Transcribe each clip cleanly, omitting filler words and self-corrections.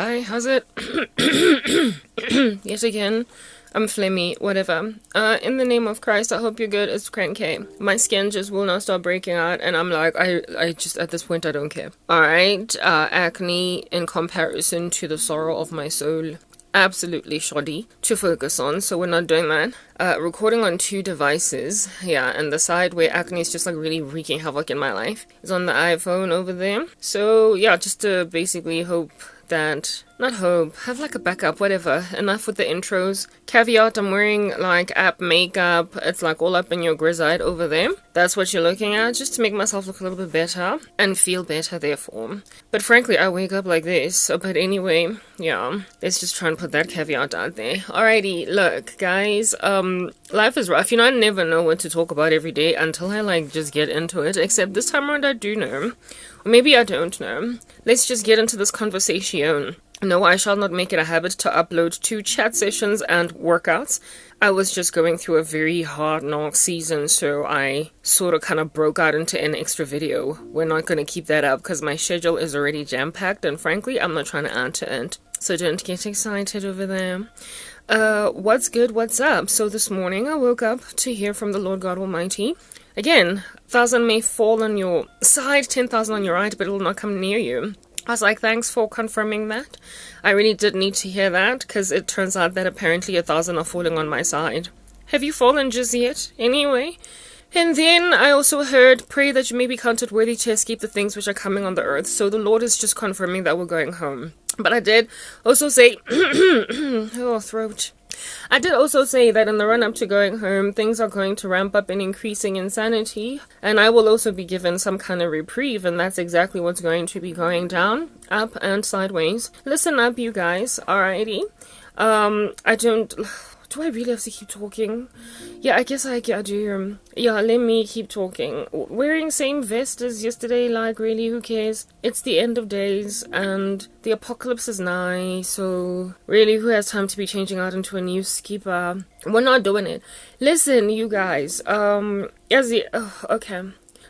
Hi, how's it? Yet again, I'm phlegmy, whatever. In the name of Christ, I hope you're good. It's cranky. My skin just will not stop breaking out, and I'm like, I just, at this point, I don't care. Alright, acne in comparison to the sorrow of my soul. Absolutely shoddy to focus on, so we're not doing that. Recording on 2 devices, yeah, and the side where acne is just like really wreaking havoc in my life is on the iPhone over there. So yeah, just to basically hope that, not hope, have like a backup, whatever. Enough with the intros. Caveat, I'm wearing like app makeup. It's like all up in your grizzide over there. That's what you're looking at, just to make myself look a little bit better and feel better therefore. But frankly, I wake up like this. But anyway, yeah, let's just try and put that caveat out there. Alrighty, look, guys, life is rough. You know, I never know what to talk about every day until I like just get into it. Except this time around I do know. Or maybe I don't know. Let's just get into this conversation. No, I shall not make it a habit to upload 2 chat sessions and workouts. I was just going through a very hard knock season, so I sort of kind of broke out into an extra video. We're not going to keep that up because my schedule is already jam-packed, and frankly, I'm not trying to add to it. So don't get excited over there. What's good? What's up? So this morning I woke up to hear from the Lord God Almighty. Again, 1,000 may fall on your side, 10,000 on your right, but it will not come near you. I was like, thanks for confirming that. I really did need to hear that, because it turns out that apparently 1,000 are falling on my side. Have you fallen just yet? Anyway. And then I also heard, pray that you may be counted worthy to escape the things which are coming on the earth. So the Lord is just confirming that we're going home. But I did also say, oh, throat. I did also say that in the run-up to going home, things are going to ramp up in increasing insanity, and I will also be given some kind of reprieve, and that's exactly what's going to be going down, up and sideways. Listen up, you guys, alrighty? Do I really have to keep talking? Yeah, I guess I do. Yeah, let me keep talking. Wearing same vest as yesterday, like, really, who cares? It's the end of days, and the apocalypse is nigh, so really, who has time to be changing out into a new skipper? We're not doing it. Listen, you guys, okay.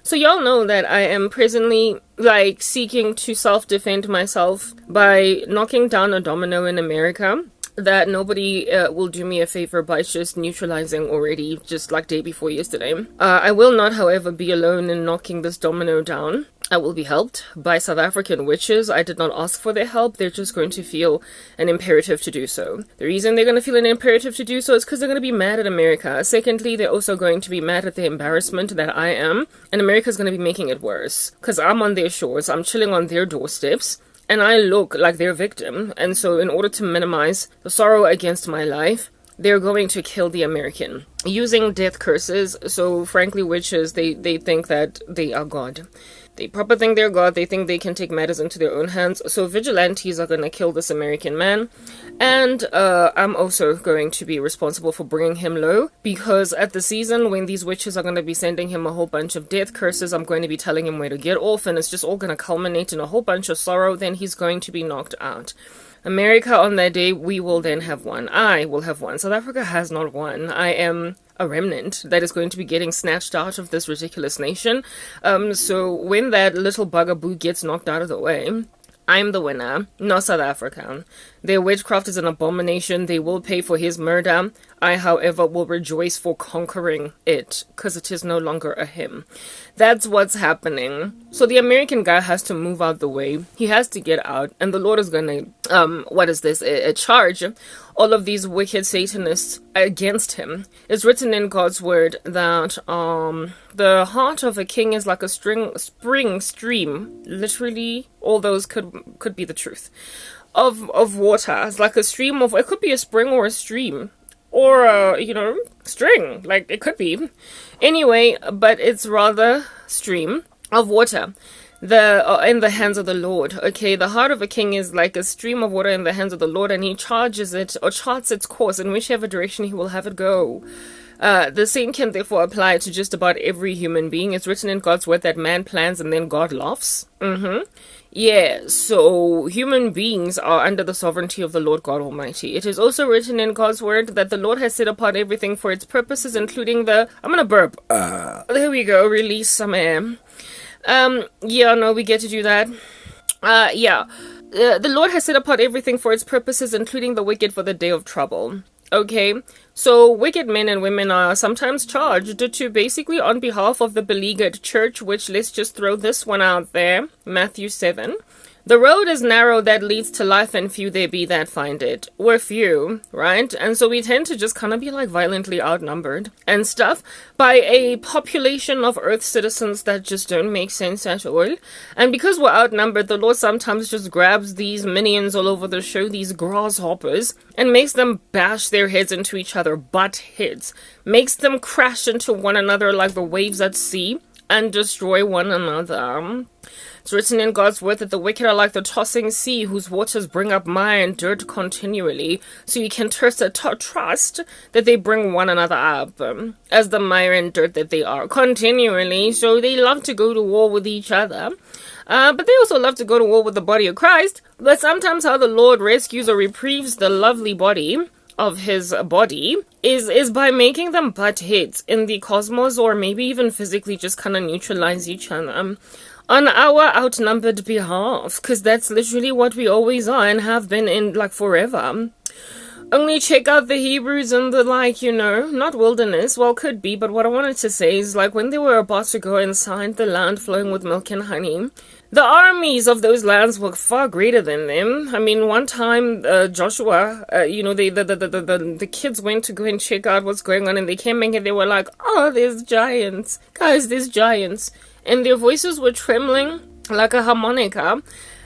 So y'all know that I am presently, like, seeking to self-defend myself by knocking down a domino in America. That nobody will do me a favor by just neutralizing already, just like day before yesterday. I will not, however, be alone in knocking this domino down. I will be helped by South African witches. I did not ask for their help. They're just going to feel an imperative to do so. The reason they're going to feel an imperative to do so is because they're going to be mad at America. Secondly, they're also going to be mad at the embarrassment that I am. And America's going to be making it worse. Because I'm on their shores. I'm chilling on their doorsteps. And I look like their victim, and so in order to minimize the sorrow against my life, they're going to kill the American. Using death curses, so frankly witches, they think that they are God. They proper think they're God, they think they can take matters into their own hands, so vigilantes are going to kill this American man, and I'm also going to be responsible for bringing him low, because at the season, when these witches are going to be sending him a whole bunch of death curses, I'm going to be telling him where to get off, and it's just all going to culminate in a whole bunch of sorrow, then he's going to be knocked out. America, on that day, we will then have won. I will have won. South Africa has not won. I am a remnant that is going to be getting snatched out of this ridiculous nation. So when that little bugaboo gets knocked out of the way, I'm the winner, not South Africa. Their witchcraft is an abomination. They will pay for his murder. I, however, will rejoice for conquering it, because it is no longer a him. That's what's happening. So the American guy has to move out the way. He has to get out, and the Lord is gonna, charge all of these wicked Satanists against him. It's written in God's word that, the heart of a king is like a spring stream. Literally, all those could be the truth. Of water. It's like a stream of, it could be a spring or a stream. Or string. Like, it could be. Anyway, but it's rather stream of water. In the hands of the Lord. Okay, the heart of a king is like a stream of water in the hands of the Lord, and he charges it, or charts its course in whichever direction he will have it go. The same can therefore apply to just about every human being. It's written in God's word that man plans and then God laughs. Yeah, so human beings are under the sovereignty of the Lord God Almighty. It is also written in God's word that the Lord has set apart everything for its purposes, including I'm gonna burp. There we go, release some air. Yeah, no, we get to do that. Yeah. the Lord has set apart everything for its purposes, including the wicked for the day of trouble. Okay, so wicked men and women are sometimes charged to basically on behalf of the beleaguered church, which let's just throw this one out there, Matthew 7. The road is narrow that leads to life, and few there be that find it. We're few, right? And so we tend to just kind of be like violently outnumbered and stuff by a population of Earth citizens that just don't make sense at all. And because we're outnumbered, the Lord sometimes just grabs these minions all over the show, these grasshoppers, and makes them bash their heads into each other, butt heads. Makes them crash into one another like the waves at sea and destroy one another. It's written in God's word that the wicked are like the tossing sea, whose waters bring up mire and dirt continually. So you can trust that they bring one another up, as the mire and dirt that they are, continually. So they love to go to war with each other. But they also love to go to war with the body of Christ. But sometimes how the Lord rescues or reprieves the lovely body of his body is by making them butt heads in the cosmos, or maybe even physically just kind of neutralize each other on our outnumbered behalf, because that's literally what we always are and have been in like forever. Only check out the Hebrews in the, like, you know, not wilderness, well, could be, but what I wanted to say is, like, when they were about to go inside the land flowing with milk and honey, the armies of those lands were far greater than them. I mean, one time, Joshua, you know, the kids went to go and check out what's going on, and they came back and they were like, oh, there's giants. Guys, there's giants. And their voices were trembling like a harmonica.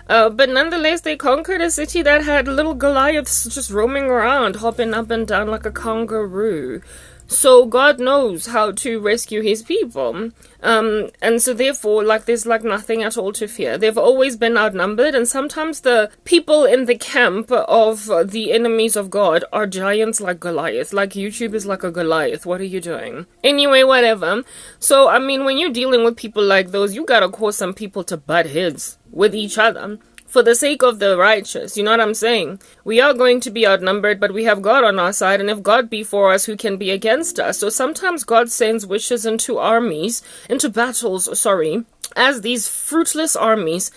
But nonetheless, they conquered a city that had little Goliaths just roaming around, hopping up and down like a kangaroo. So God knows how to rescue his people. And so therefore, like, there's like nothing at all to fear. They've always been outnumbered, and sometimes the people in the camp of the enemies of God are giants like Goliath. Like, YouTube is like a Goliath. What are you doing? Anyway, whatever. So, I mean, when you're dealing with people like those, you gotta cause some people to butt heads with each other. For the sake of the righteous, you know what I'm saying? We are going to be outnumbered, but we have God on our side, and if God be for us, who can be against us? So sometimes God sends wishes into battles, as these fruitless armies,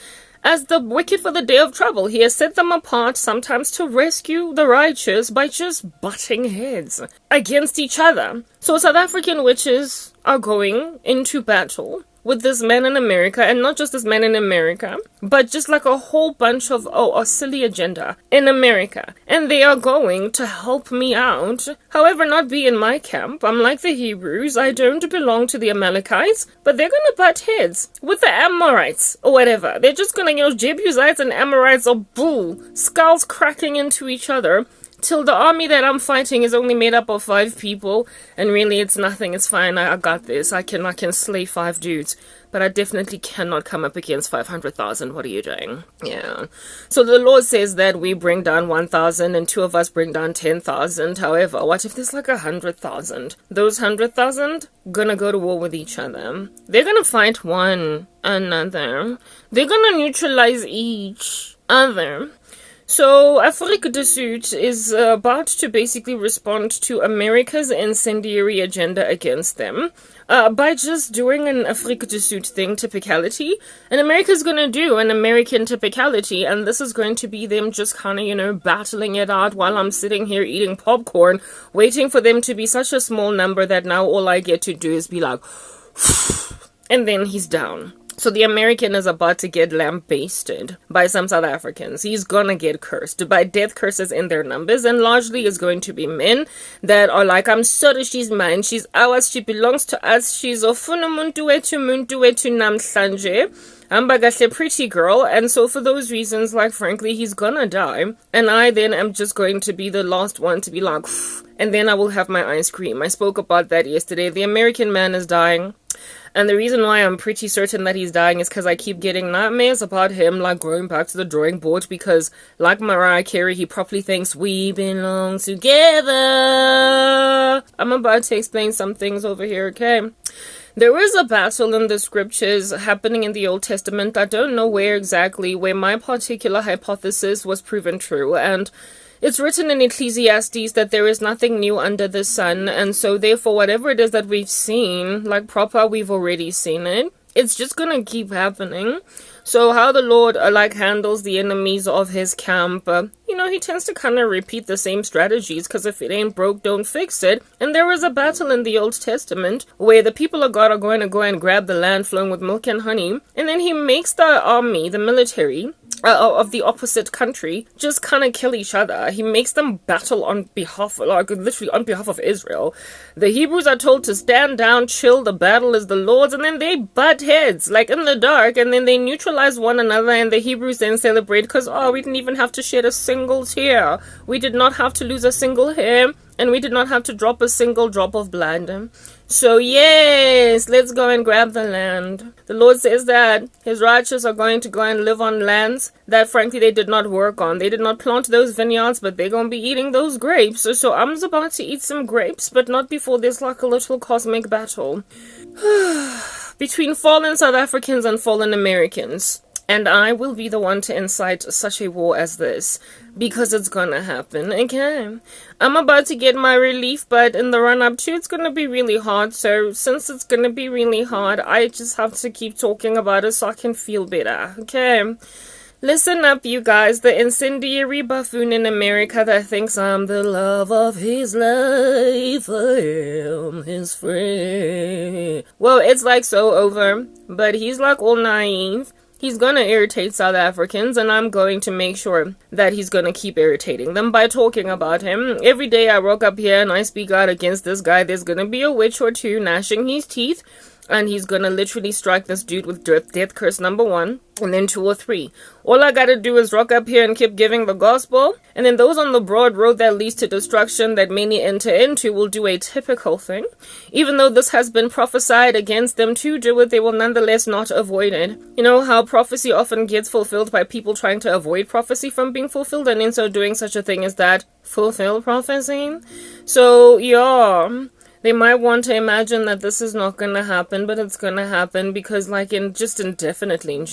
as the wicked for the day of trouble. He has set them apart, sometimes to rescue the righteous by just butting heads against each other. So South African witches are going into battle with this man in America, and not just this man in America, but just like a whole bunch of, a silly agenda in America. And they are going to help me out, however, not be in my camp. I'm like the Hebrews, I don't belong to the Amalekites, but they're gonna butt heads with the Amorites, or whatever. They're just gonna, Jebusites and Amorites are skulls cracking into each other, till the army that I'm fighting is only made up of 5 people, and really it's nothing, it's fine, I got this, I can slay 5 dudes, but I definitely cannot come up against 500,000, what are you doing? Yeah. So the Lord says that we bring down 1,000, and 2 of us bring down 10,000, however, what if there's like 100,000? Those 100,000 gonna go to war with each other. They're gonna fight one another. They're gonna neutralize each other. So, Afrique du Sud is about to basically respond to America's incendiary agenda against them by just doing an Afrique du Sud thing, typicality. And America's gonna do an American typicality, and this is going to be them just kind of, battling it out while I'm sitting here eating popcorn, waiting for them to be such a small number that now all I get to do is be like, and then he's down. So the American is about to get lambasted by some South Africans. He's gonna get cursed by death curses in their numbers, and largely is going to be men that are like, I'm sorry, she's mine, she's ours, she belongs to us, she's ofuna muntu wethu namhlanje. Ambagahle pretty girl, and so for those reasons, like, frankly, he's gonna die, and I then am just going to be the last one to be like, and then I will have my ice cream. I spoke about that yesterday. The American man is dying. And the reason why I'm pretty certain that he's dying is because I keep getting nightmares about him, like, going back to the drawing board, because, like Mariah Carey, he probably thinks we belong together. I'm about to explain some things over here, okay? There is a battle in the scriptures happening in the Old Testament. I don't know where exactly, where my particular hypothesis was proven true, and it's written in Ecclesiastes that there is nothing new under the sun, and so therefore whatever it is that we've seen, like proper, we've already seen it. It's just gonna keep happening. So how the Lord handles the enemies of his camp, he tends to kind of repeat the same strategies, because if it ain't broke, don't fix it. And there was a battle in the Old Testament where the people of God are going to go and grab the land flowing with milk and honey, and then he makes the army, the military, of the opposite country just kind of kill each other. He makes them battle on behalf, literally on behalf of Israel. The Hebrews are told to stand down, chill, the battle is the Lord's, and then they butt heads, in the dark, and then they neutralize one another, and the Hebrews then celebrate because, we didn't even have to shed a single tear. We did not have to lose a single hair, and we did not have to drop a single drop of blood. So yes, let's go and grab the land. The Lord says that his righteous are going to go and live on lands that frankly they did not work on. They did not plant those vineyards, but they're going to be eating those grapes. So I'm about to eat some grapes, but not before there's a little cosmic battle between fallen South Africans and fallen Americans. And I will be the one to incite such a war as this, because it's gonna happen again. I'm about to get my relief, but in the run-up to it's gonna be really hard. So since it's gonna be really hard, I just have to keep talking about it so I can feel better, okay? Listen up, you guys. The incendiary buffoon in America that thinks I'm the love of his life, I am his friend. Well, it's so over, but he's all naive. He's gonna irritate South Africans, and I'm going to make sure that he's gonna keep irritating them by talking about him. Every day I walk up here and I speak out against this guy, there's gonna be a witch or two gnashing his teeth, and he's gonna literally strike this dude with death curse number 1, and then 2 or 3. All I gotta do is rock up here and keep giving the gospel, and then those on the broad road that leads to destruction that many enter into will do a typical thing. Even though this has been prophesied against them to do it, they will nonetheless not avoid it. You know how prophecy often gets fulfilled by people trying to avoid prophecy from being fulfilled, and in so doing such a thing as that fulfill prophecy? So, yeah. They might want to imagine that this is not gonna happen, but it's gonna happen because, just indefinitely,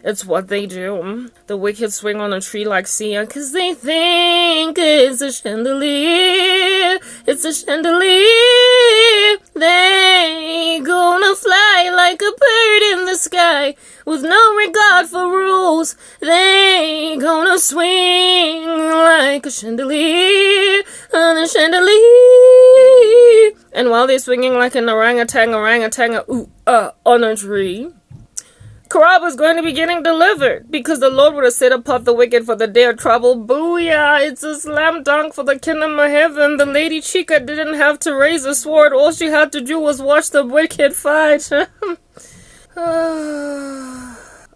it's what they do. The wicked swing on a tree like Sia, cause they think it's a chandelier. It's a chandelier. They gonna fly like a bird in the sky with no regard for rules. They gonna swing like a chandelier on a chandelier. And while they're swinging like an orangutan on a tree, Korab is going to be getting delivered because the Lord would have set apart the wicked for the day of trouble. Booyah! It's a slam dunk for the kingdom of heaven. The Lady Chica didn't have to raise a sword. All she had to do was watch the wicked fight.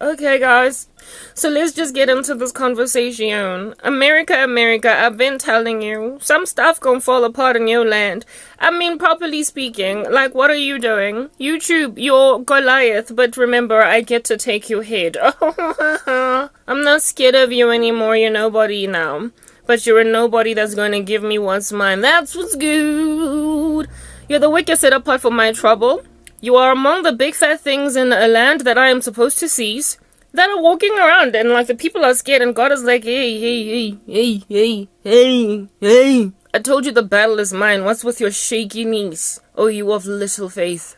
Okay, guys. So let's just get into this conversation. America, I've been telling you, some stuff gonna fall apart in your land. I mean, properly speaking, what are you doing? YouTube, you're Goliath, but remember, I get to take your head. I'm not scared of you anymore, you're nobody now. But you're a nobody that's gonna give me what's mine. That's what's good. You're the wicked set apart for my trouble. You are among the big fat things in a land that I am supposed to seize, that are walking around, and the people are scared, and God is like, hey. I told you the battle is mine. What's with your shaky knees? Oh, you of little faith.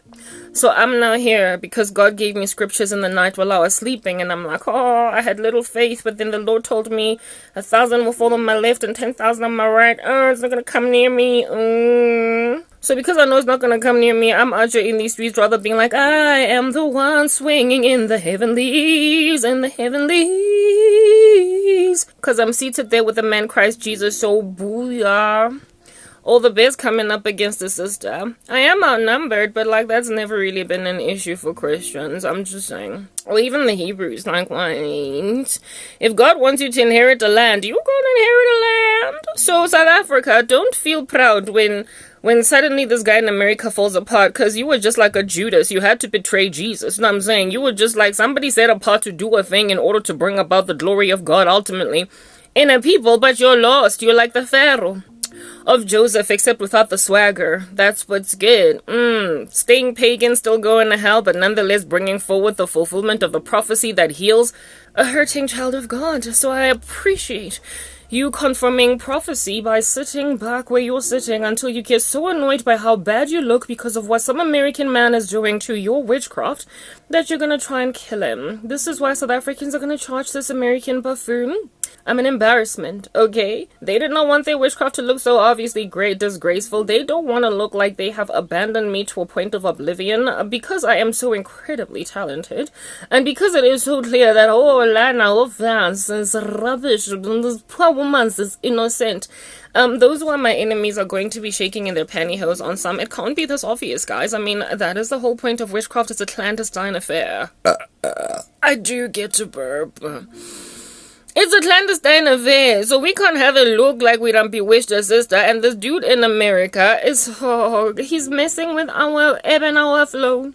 So I'm now here because God gave me scriptures in the night while I was sleeping, and I'm like, oh, I had little faith, but then the Lord told me 1,000 will fall on my left and 10,000 on my right. Oh, it's not going to come near me. So because I know it's not going to come near me, I'm out here in these streets rather being like, I am the one swinging in the heavenlies, because I'm seated there with the man Christ Jesus, so booyah. All the bears coming up against the sister. I am outnumbered, but that's never really been an issue for Christians. I'm just saying. Or even the Hebrews, what? If God wants you to inherit a land, you're gonna inherit a land. So South Africa, don't feel proud when suddenly this guy in America falls apart, because you were just like a Judas. You had to betray Jesus. You know what I'm saying? You were just somebody set apart to do a thing in order to bring about the glory of God ultimately in a people, but you're lost. You're like the Pharaoh of Joseph, except without the swagger. That's what's good. Staying pagan, still going to hell, but nonetheless bringing forward the fulfillment of the prophecy that heals a hurting child of God. So I appreciate you confirming prophecy by sitting back where you're sitting until you get so annoyed by how bad you look because of what some American man is doing to your witchcraft that you're gonna try and kill him. This is why South Africans are gonna charge this American buffoon. I'm an embarrassment, okay? They did not want their witchcraft to look so obviously great, disgraceful. They don't want to look like they have abandoned me to a point of oblivion because I am so incredibly talented. And because it is so clear that, oh, Lana, oh, Vance is rubbish. This poor woman is innocent. Those who are my enemies are going to be shaking in their pantyhose on some. It can't be this obvious, guys. I mean, that is the whole point of witchcraft. It's a clandestine affair. I do get to burp. It's a clandestine affair, so we can't have it look like we done bewitched a sister, and this dude in America is, he's messing with our ebb and our flow.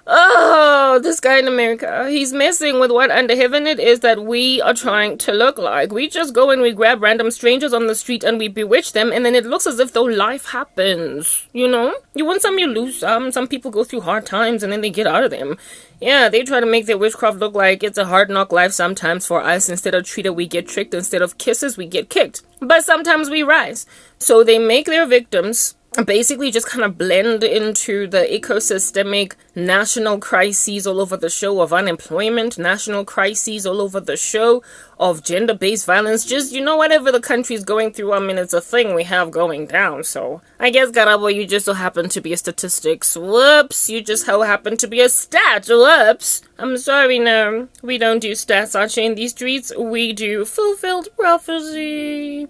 Oh, this guy in America, he's messing with what under heaven it is that we are trying to look like. We just go and we grab random strangers on the street and we bewitch them, and then it looks as if though life happens, you know? You win some, you lose some. Some people go through hard times and then they get out of them. Yeah, they try to make their witchcraft look like it's a hard knock life sometimes for us. Instead of treated, we get tricked. Instead of kisses, we get kicked. But sometimes we rise. So they make their victims basically just kind of blend into the ecosystemic national crises all over the show of unemployment, national crises all over the show of gender-based violence, just, you know, whatever the country's going through. I mean, it's a thing we have going down, so I guess, Garabo, you just so happen to be a statistics. Whoops, you just so happen to be a stat. Whoops. I'm sorry, no, we don't do stats, Archie, in these streets. We do fulfilled prophecy.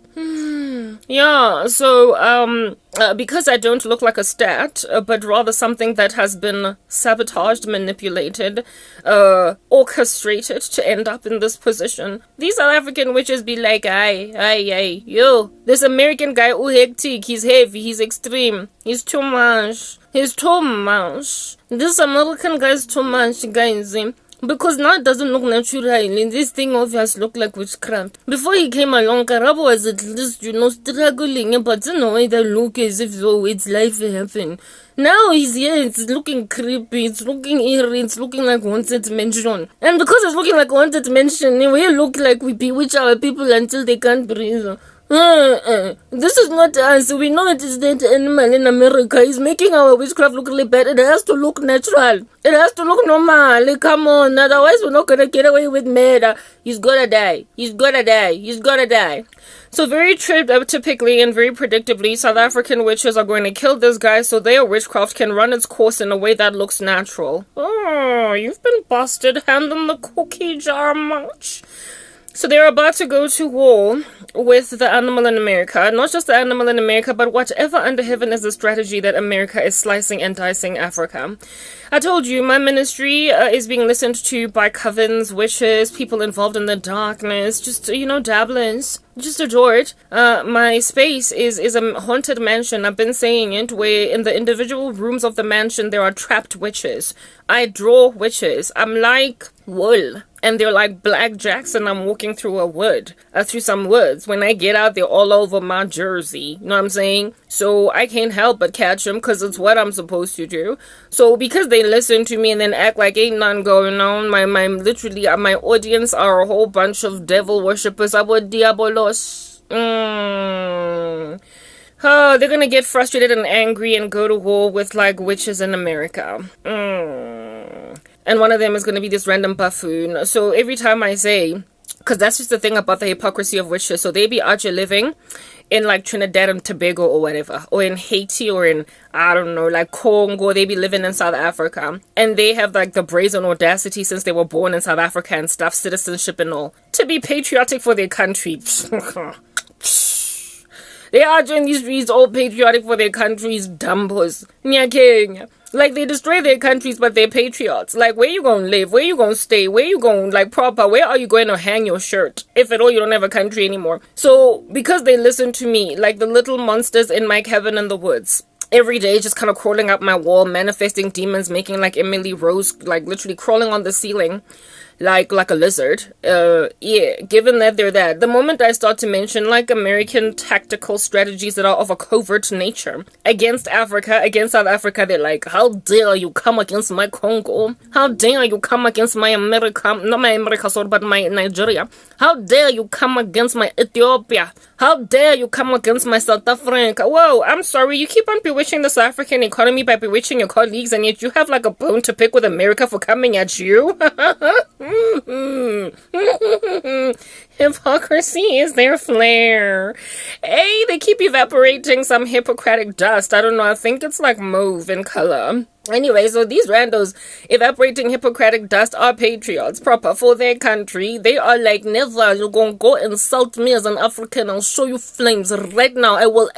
Yeah, so, because I don't look like a stat, but rather something that has been sabotaged, manipulated, orchestrated to end up in this position. These South African witches be like, aye, yo, this American guy, hectic, he's heavy, he's extreme, he's too much. This American guy is too much, guys. Because now it doesn't look natural, and this thing obviously look like witchcraft. Before he came along, Karabo was at least, you know, struggling, but in a way that look as if though it's life happened. Now he's here, it's looking creepy, it's looking eerie, it's looking like Haunted Mansion. And because it's looking like Haunted Mansion, we look like we bewitch our people until they can't breathe. This is not us. We know it is that animal in America. He's making our witchcraft look really bad. It has to look natural. It has to look normal. Come on. Otherwise, we're not going to get away with murder. He's gonna die. He's gonna die. He's gonna die. So very typically and very predictably, South African witches are going to kill this guy so their witchcraft can run its course in a way that looks natural. Oh, you've been busted. Hand in the cookie jar much. So they're about to go to war with the animal in America. Not just the animal in America, but whatever under heaven is the strategy that America is slicing and dicing Africa. I told you, my ministry is being listened to by covens, witches, people involved in the darkness, just, you know, dabblers. Just adore it. My space is a haunted mansion. I've been saying it, where in the individual rooms of the mansion there are trapped witches. I draw witches. I'm like wool. And they're like blackjacks, and I'm walking through through some woods. When I get out, they're all over my jersey. You know what I'm saying? So I can't help but catch them, because it's what I'm supposed to do. So because they listen to me and then act like ain't none going on, my audience are a whole bunch of devil worshippers. Abo diabolos. Oh, they're gonna get frustrated and angry and go to war with, like, witches in America. And one of them is going to be this random buffoon. So every time I say, because that's just the thing about the hypocrisy of witches. So they be out here living in, like, Trinidad and Tobago or whatever. Or in Haiti or in, I don't know, like Congo. They be living in South Africa. And they have, like, the brazen audacity since they were born in South Africa and stuff, citizenship and all, to be patriotic for their country. They are in these streets all patriotic for their countries, dumbos. Nyakeng. Like, they destroy their countries, but they're patriots. Like, where you gonna live? Where you gonna stay? Where you gonna, like, proper? Where are you going to hang your shirt? If at all you don't have a country anymore. So, because they listen to me, like the little monsters in my cabin in the woods, every day just kind of crawling up my wall, manifesting demons, making like Emily Rose, like literally crawling on the ceiling. like a lizard. Yeah, given that they're that, the moment I start to mention like American tactical strategies that are of a covert nature against Africa, against South Africa, they're like, how dare you come against my Congo? How dare you come against my America, not my America, sorry, but my Nigeria? How dare you come against my Ethiopia? How dare you come against my South Africa? Whoa, I'm sorry, you keep on bewitching the South African economy by bewitching your colleagues, and yet you have like a bone to pick with America for coming at you? Hypocrisy is their flair. Hey, they keep evaporating some Hippocratic dust. I don't know, I think it's like mauve in color. Anyway, so these randos evaporating Hippocratic dust are patriots proper for their country. They are like, never, you're gonna go insult me as an African. I'll show you flames right now. I will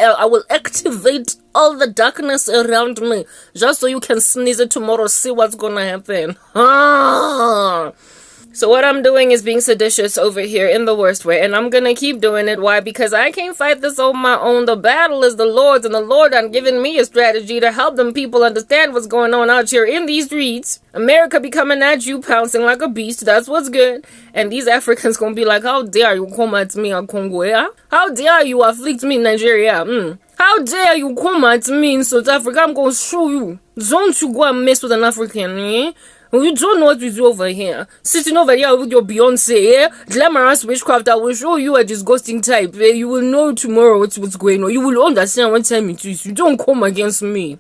activate all the darkness around me just so you can sneeze it tomorrow. See what's gonna happen. So what I'm doing is being seditious over here in the worst way, and I'm gonna keep doing it. Why? Because I can't fight this on my own. The battle is the Lord's, and the Lord done given me a strategy to help them people understand what's going on out here in these streets. America be coming at you, pouncing like a beast. That's what's good. And these Africans gonna be like, how dare you come at me in Congo, yeah? How dare you afflict me in Nigeria? How dare you come at me in South Africa? I'm gonna show you. Don't you go and mess with an African, eh? You don't know what we do over here. Sitting over here with your Beyonce, eh? Glamorous witchcraft, I will show you a disgusting type. Eh? You will know tomorrow what's going on. You will understand what time it is. You don't come against me.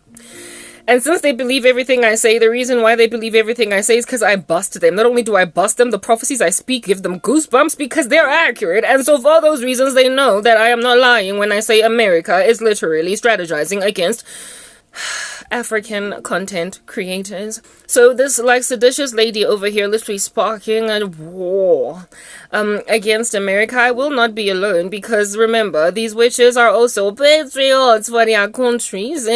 And since they believe everything I say, the reason why they believe everything I say is because I bust them. Not only do I bust them, the prophecies I speak give them goosebumps because they're accurate. And so for those reasons, they know that I am not lying when I say America is literally strategizing against African content creators. So this like seditious lady over here literally sparking a war against America. I will not be alone because remember, these witches are also patriots for their countries.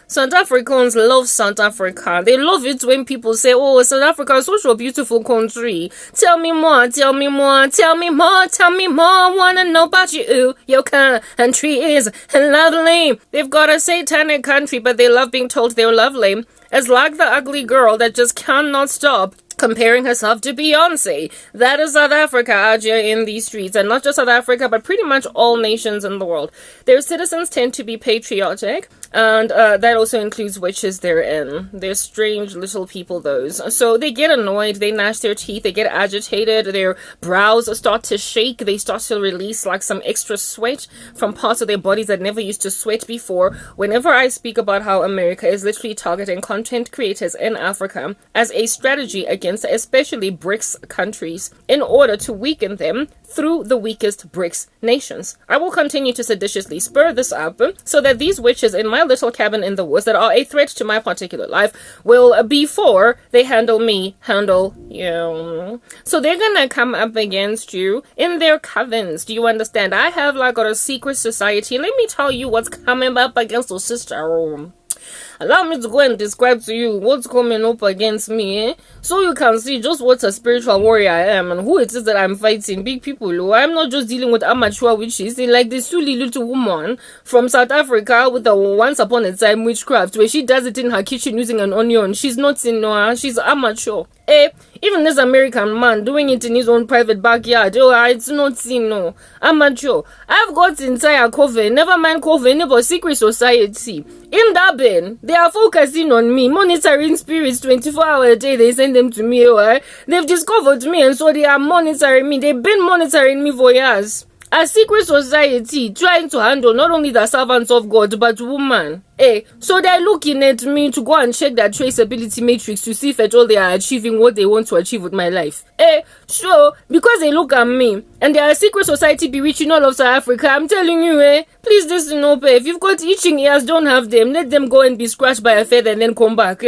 South Africans love South Africa. They love it when people say, oh, South Africa is such a beautiful country. Tell me more, tell me more, tell me more, tell me more. Wanna know about you. Your country is lovely. They've got a satanic country, but they love being told they're lovely. It's like the ugly girl that just cannot stop comparing herself to Beyonce. That is South Africa out here in these streets. And not just South Africa, but pretty much all nations in the world. Their citizens tend to be patriotic. And that also includes witches therein. They're strange little people, those. So they get annoyed, they gnash their teeth, they get agitated, their brows start to shake, they start to release like some extra sweat from parts of their bodies that never used to sweat before. Whenever I speak about how America is literally targeting content creators in Africa as a strategy against especially BRICS countries in order to weaken them through the weakest BRICS nations. I will continue to seditiously spur this up so that these witches in my little cabin in the woods that are a threat to my particular life will, before they handle me, handle you. So they're gonna come up against you in their covens. Do you understand? I have like got a secret society. Let me tell you what's coming up against the sister. Allow me to go and describe to you what's coming up against me, so you can see just what a spiritual warrior I am and who it is that I'm fighting. Big people, I'm not just dealing with amateur witches. Like this silly little woman from South Africa with a once upon a time witchcraft where she does it in her kitchen using an onion. She's not in Noah, she's amateur. Even this American man doing it in his own private backyard. It's not no amateur. I've got entire coven, never mind coven, but secret society in Durban. They are focusing on me, monitoring spirits 24 hours a day. They send them to me. They've discovered me, and so they are monitoring me. They've been monitoring me for years. A secret society trying to handle not only the servants of God but women. So they're looking at me to go and check their traceability matrix to see if at all they are achieving what they want to achieve with my life. So because they look at me and they are a secret society bewitching all of South Africa, I'm telling you, please listen up. If you've got itching ears, don't have them. Let them go and be scratched by a feather and then come back.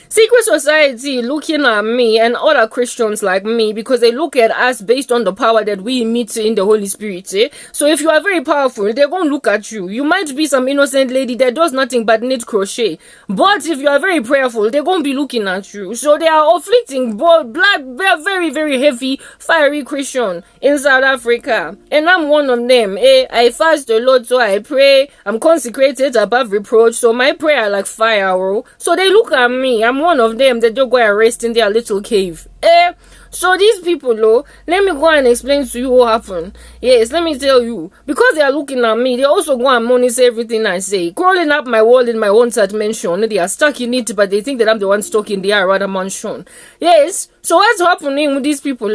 Secret society looking at me and other Christians like me because they look at us based on the power that we emit in the Holy Spirit. So if you are very powerful, they're going to look at you. You might be some innocent lady that does nothing but knit crochet. But if you are very prayerful, they're going to be looking at you. So they are afflicting very, very heavy, fiery Christian in South Africa. And I'm one of them. I fast a lot, so I pray. I'm consecrated above reproach. So my prayer like fire. So they look at me. I'm I'm one of them that don't go and rest in their little cave. So these people, let me go and explain to you what happened. Yes, let me tell you. Because they are looking at me, they also go and monitor everything I say. Crawling up my wall in my own mansion. They are stuck in it, but they think that I'm the one stuck in the rather mansion. Yes, so what's happening with these people,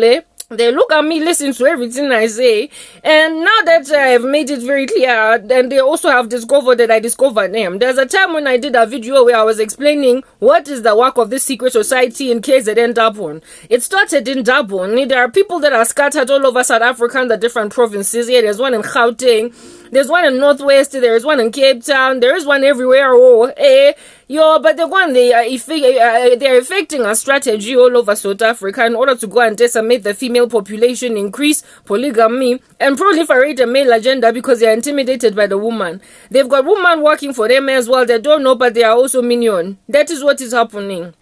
They look at me, listen to everything I say, and now that I've made it very clear, then they also have discovered that I discovered them. There's a time when I did a video where I was explaining what is the work of this secret society in KZN Durban. It started in Durban. There are people that are scattered all over South Africa in the different provinces. Yeah, there's one in Gauteng, there's one in Northwest, there is one in Cape Town, there is one everywhere. But the one they're effecting a strategy all over South Africa in order to go and decimate the female population, increase polygamy, and proliferate a male agenda because they're intimidated by the woman. They've got women working for them as well. They don't know, but they are also minion. That is what is happening.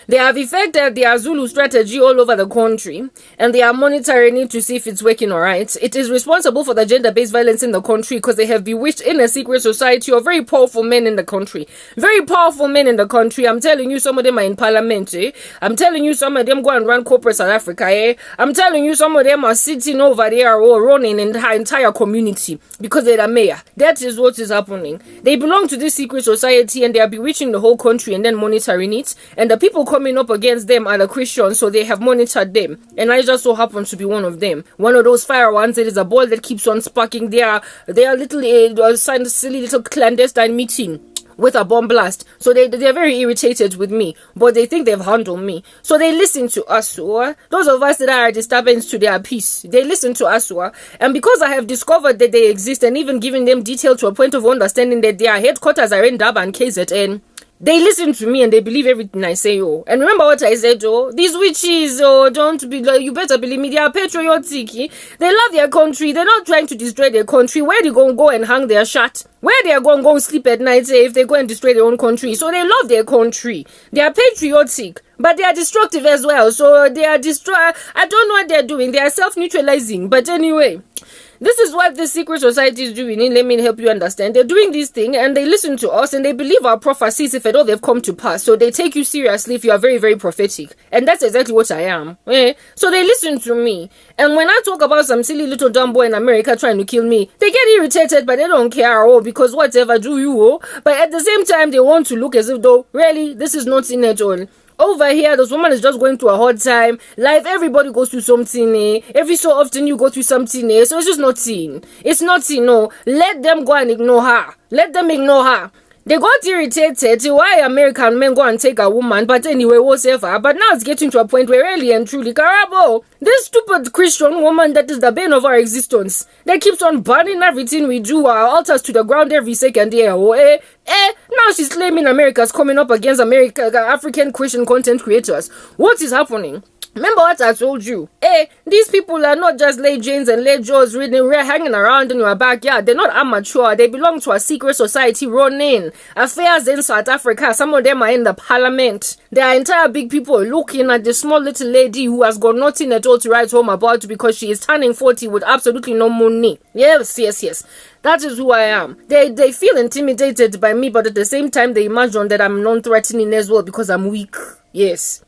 They have effected their Zulu strategy all over the country, and they are monitoring it to see if it's working alright. It is responsible for the gender-based violence in the country because they have bewitched in a secret society of very powerful men in the country. Very powerful men in the country. I'm telling you, some of them are in parliament. I'm telling you, some of them go and run corporate South Africa. I'm telling you, some of them are sitting over there or running in the entire community because they're the mayor. That is what is happening. They belong to this secret society, and they are bewitching the whole country and then monitoring it. And the people coming up against them are the Christians, so they have monitored them, and I just so happen to be one of them. One of those fire ones. It is a ball that keeps on sparking their little silly little clandestine meeting with a bomb blast. So they're very irritated with me, but they think they've handled me. So they listen to us, those of us that are a disturbance to their peace. They listen to us, and because I have discovered that they exist and even given them detail to a point of understanding that their headquarters are in Durban, KZN, they listen to me and they believe everything I say, And remember what I said, these witches, don't be like, you better believe me, they are patriotic. They love their country. They're not trying to destroy their country. Where they gonna go and hang their shot? Where they are going to go sleep at night, if they go and destroy their own country? So they love their country. They are patriotic, but they are destructive as well. So they are I don't know what they're doing. They are self-neutralizing. But anyway, this is what the secret society is doing. Let me help you understand. They're doing this thing and they listen to us and they believe our prophecies if at all they've come to pass. So they take you seriously if you are very, very prophetic. And that's exactly what I am. So they listen to me. And when I talk about some silly little dumb boy in America trying to kill me, they get irritated, but they don't care. Because whatever do you. But at the same time, they want to look as if though, really, this is not in at all. Over here, this woman is just going through a hard time. Life, everybody goes through something. Every so often you go through something. So it's just not seen. It's not seen, no. Let them go and ignore her. Let them ignore her. They got irritated why American men go and take a woman, but anyway, whatever. But now it's getting to a point where really and truly, Karabo, this stupid Christian woman that is the bane of our existence, that keeps on burning everything we do, our altars to the ground every second year. Now she's claiming America's coming up against African Christian content creators. What is happening? Remember what I told you? These people are not just Lay Janes and Lay Joes hanging around in your backyard. They're not amateur. They belong to a secret society running affairs in South Africa. Some of them are in the parliament. There are entire big people looking at the small little lady who has got nothing at all to write home about because she is turning 40 with absolutely no money. Yes. That is who I am. They feel intimidated by me, but at the same time, they imagine that I'm non-threatening as well because I'm weak. Yes.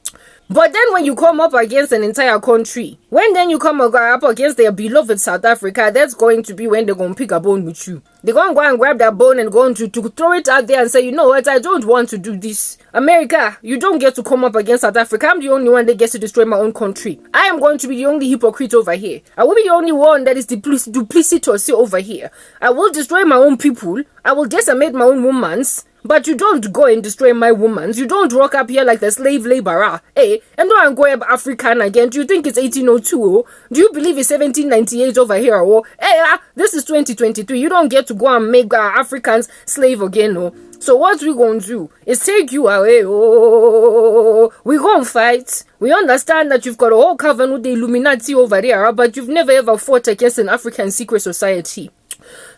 But then when you come up against an entire country, when then you come up against their beloved South Africa, that's going to be when they're going to pick a bone with you. They're going to go and grab that bone and going to throw it out there and say, you know what, I don't want to do this. America, you don't get to come up against South Africa. I'm the only one that gets to destroy my own country. I am going to be the only hypocrite over here. I will be the only one that is duplicitous over here. I will destroy my own people. I will decimate my own women's. But you don't go and destroy my woman. You don't rock up here like the slave laborer. And don't go African again. Do you think it's 1802? Do you believe it's 1798 over here? This is 2023. You don't get to go and make Africans slave again. So what we gonna do is take you away. We gonna fight. We understand that you've got a whole coven with the Illuminati over there, but you've never ever fought against an African secret society.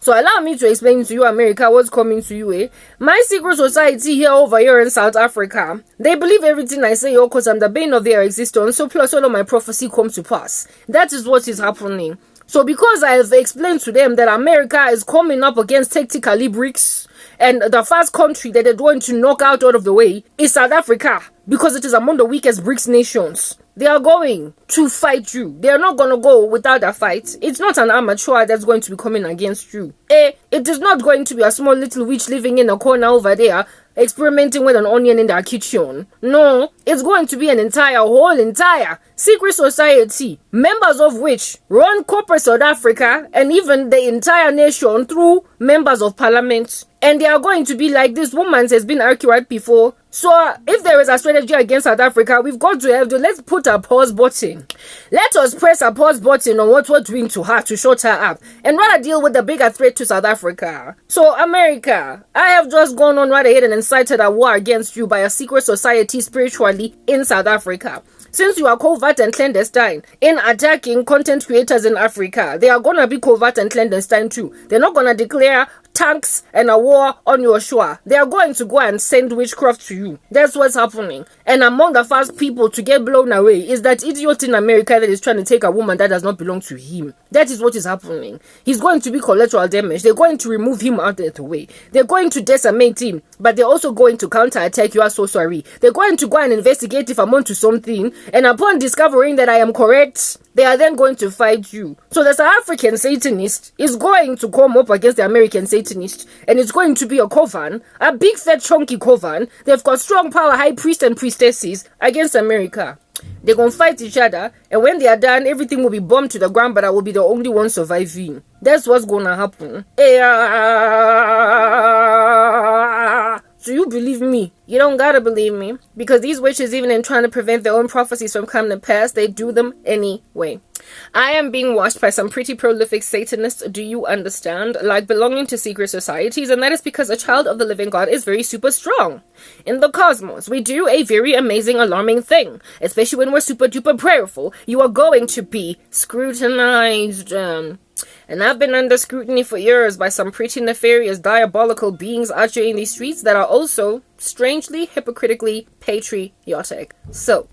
So allow me to explain to you, America, what's coming to you, My secret society over here in South Africa, they believe everything I say, because I'm the bane of their existence, so plus all of my prophecy comes to pass. That is what is happening. So because I have explained to them that America is coming up against tactical BRICS, and the first country that they're going to knock out of the way is South Africa. because it is among the weakest BRICS nations. They are going to fight you. They are not going to go without a fight. It's not an amateur that's going to be coming against you. It is not going to be a small little witch living in a corner over there experimenting with an onion in their kitchen. No, it's going to be an entire secret society, members of which run corporate South Africa and even the entire nation through members of parliament. And they are going to be like, this woman has been accurate before. So if there is a strategy against South Africa, we've got to have to, let's put a pause button. Let us press a pause button on what we're doing to her to shut her up and rather deal with the bigger threat to South Africa. So America, I have just gone on right ahead and incited a war against you by a secret society spiritually in South Africa. Since you are covert and clandestine in attacking content creators in Africa, they are going to be covert and clandestine too. They're not going to declare tanks and a war on your shore. They are going to go and send witchcraft to you. That's what's happening. And among the first people to get blown away is that idiot in America that is trying to take a woman that does not belong to him. That is what is happening. He's going to be collateral damage. They're going to remove him out of the way. They're going to decimate him, but they're also going to counterattack. You are so sorry. They're going to go and investigate if I'm onto something, and upon discovering that I am correct, they are then going to fight you. So the South African Satanist is going to come up against the American Satanist, and it's going to be a coven, a big fat chunky coven. They've got strong power high priests and priestesses against America. They're going to fight each other, and when they are done, everything will be bombed to the ground, but I will be the only one surviving. That's what's going to happen. Do you believe me? You don't gotta believe me, because these witches, even in trying to prevent their own prophecies from coming to pass, they do them anyway. I am being watched by some pretty prolific Satanists, do you understand? Like belonging to secret societies, and that is because a child of the living God is very super strong. In the cosmos, we do a very amazing, alarming thing, especially when we're super duper prayerful. You are going to be scrutinized. And I've been under scrutiny for years by some pretty nefarious, diabolical beings out here in these streets that are also strangely, hypocritically patriotic. So,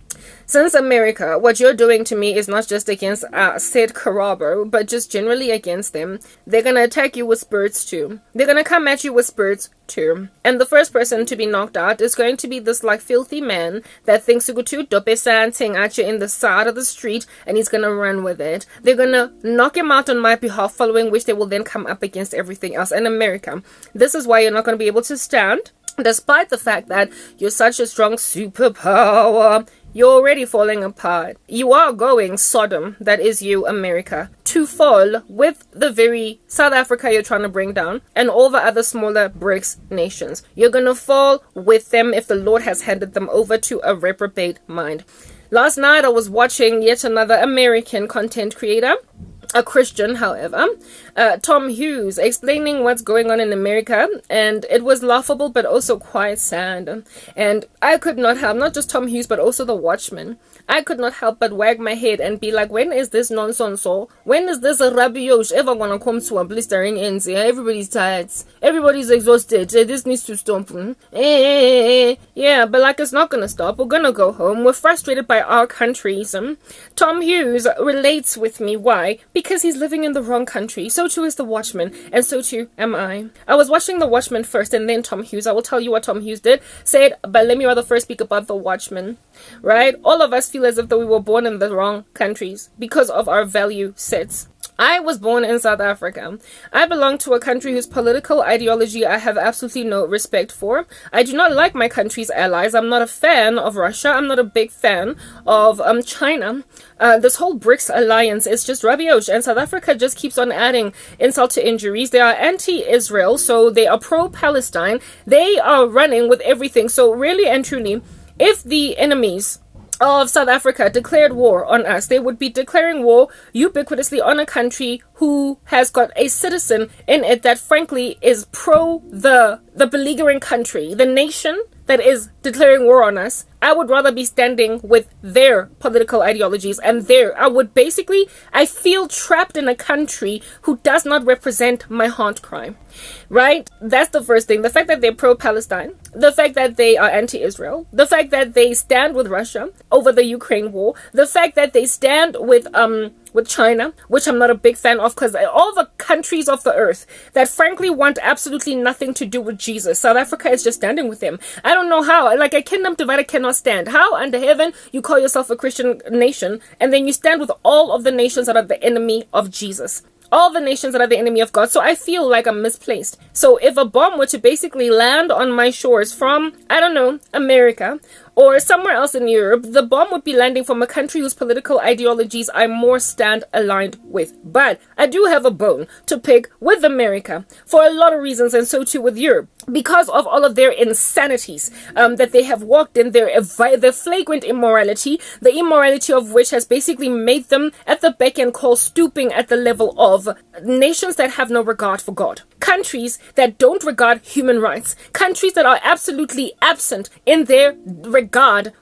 since America, what you're doing to me is not just against said Karabo, but just generally against them, they're gonna attack you with spirits too. They're gonna come at you with spirits too. And the first person to be knocked out is going to be this like filthy man that thinks to go to dope something at you in the side of the street, and he's gonna run with it. They're gonna knock him out on my behalf, following which they will then come up against everything else. And America, this is why you're not gonna be able to stand. Despite the fact that you're such a strong superpower, you're already falling apart. You are going Sodom, that is you, America, to fall with the very South Africa you're trying to bring down and all the other smaller BRICS nations. You're gonna fall with them if the Lord has handed them over to a reprobate mind. Last night I was watching yet another American content creator, a Christian, however, Tom Hughes, explaining what's going on in America, and it was laughable but also quite sad. And I could not help, not just Tom Hughes but also the Watchman, I could not help but wag my head and be like, when is this nonsense? When is this Rabbi Yosh ever gonna come to a blistering end? Everybody's tired, everybody's exhausted, this needs to stop. Yeah, but like it's not gonna stop. We're gonna go home. We're frustrated by our countries. Tom Hughes relates with me. Why? Because he's living in the wrong country. So too is the Watchman, and so too am I. I was watching the Watchman first and then Tom Hughes. I will tell you what Tom Hughes did. Said, but let me rather first speak about the Watchman. Right? All of us feel as if though we were born in the wrong countries because of our value sets. I was born in South Africa. I belong to a country whose political ideology I have absolutely no respect for. I do not like my country's allies. I'm not a fan of Russia. I'm not a big fan of China. This whole BRICS alliance is just rubbish, and South Africa just keeps on adding insult to injuries. They are anti-Israel, so they are pro-Palestine. They are running with everything. So really and truly, if the enemies of South Africa declared war on us, they would be declaring war ubiquitously on a country who has got a citizen in it that frankly is pro the beleaguering country, the nation that is declaring war on us. I would rather be standing with their political ideologies and I feel trapped in a country who does not represent my haunt crime. Right? That's the first thing. The fact that they're pro-Palestine, the fact that they are anti-Israel, the fact that they stand with Russia over the Ukraine war, the fact that they stand with with China, which I'm not a big fan of, because all the countries of the earth that frankly want absolutely nothing to do with Jesus, South Africa is just standing with them. I don't know how. Like, a kingdom divided cannot stand. How under heaven you call yourself a Christian nation and then you stand with all of the nations that are the enemy of Jesus? All the nations that are the enemy of God. So I feel like I'm misplaced. So if a bomb were to basically land on my shores from, I don't know, America or somewhere else in Europe, the bomb would be landing from a country whose political ideologies I more stand aligned with. But I do have a bone to pick with America for a lot of reasons, and so too with Europe, because of all of their insanities that they have walked in, their flagrant immorality, the immorality of which has basically made them at the beck and call, stooping at the level of nations that have no regard for God. Countries that don't regard human rights. Countries that are absolutely absent in their regard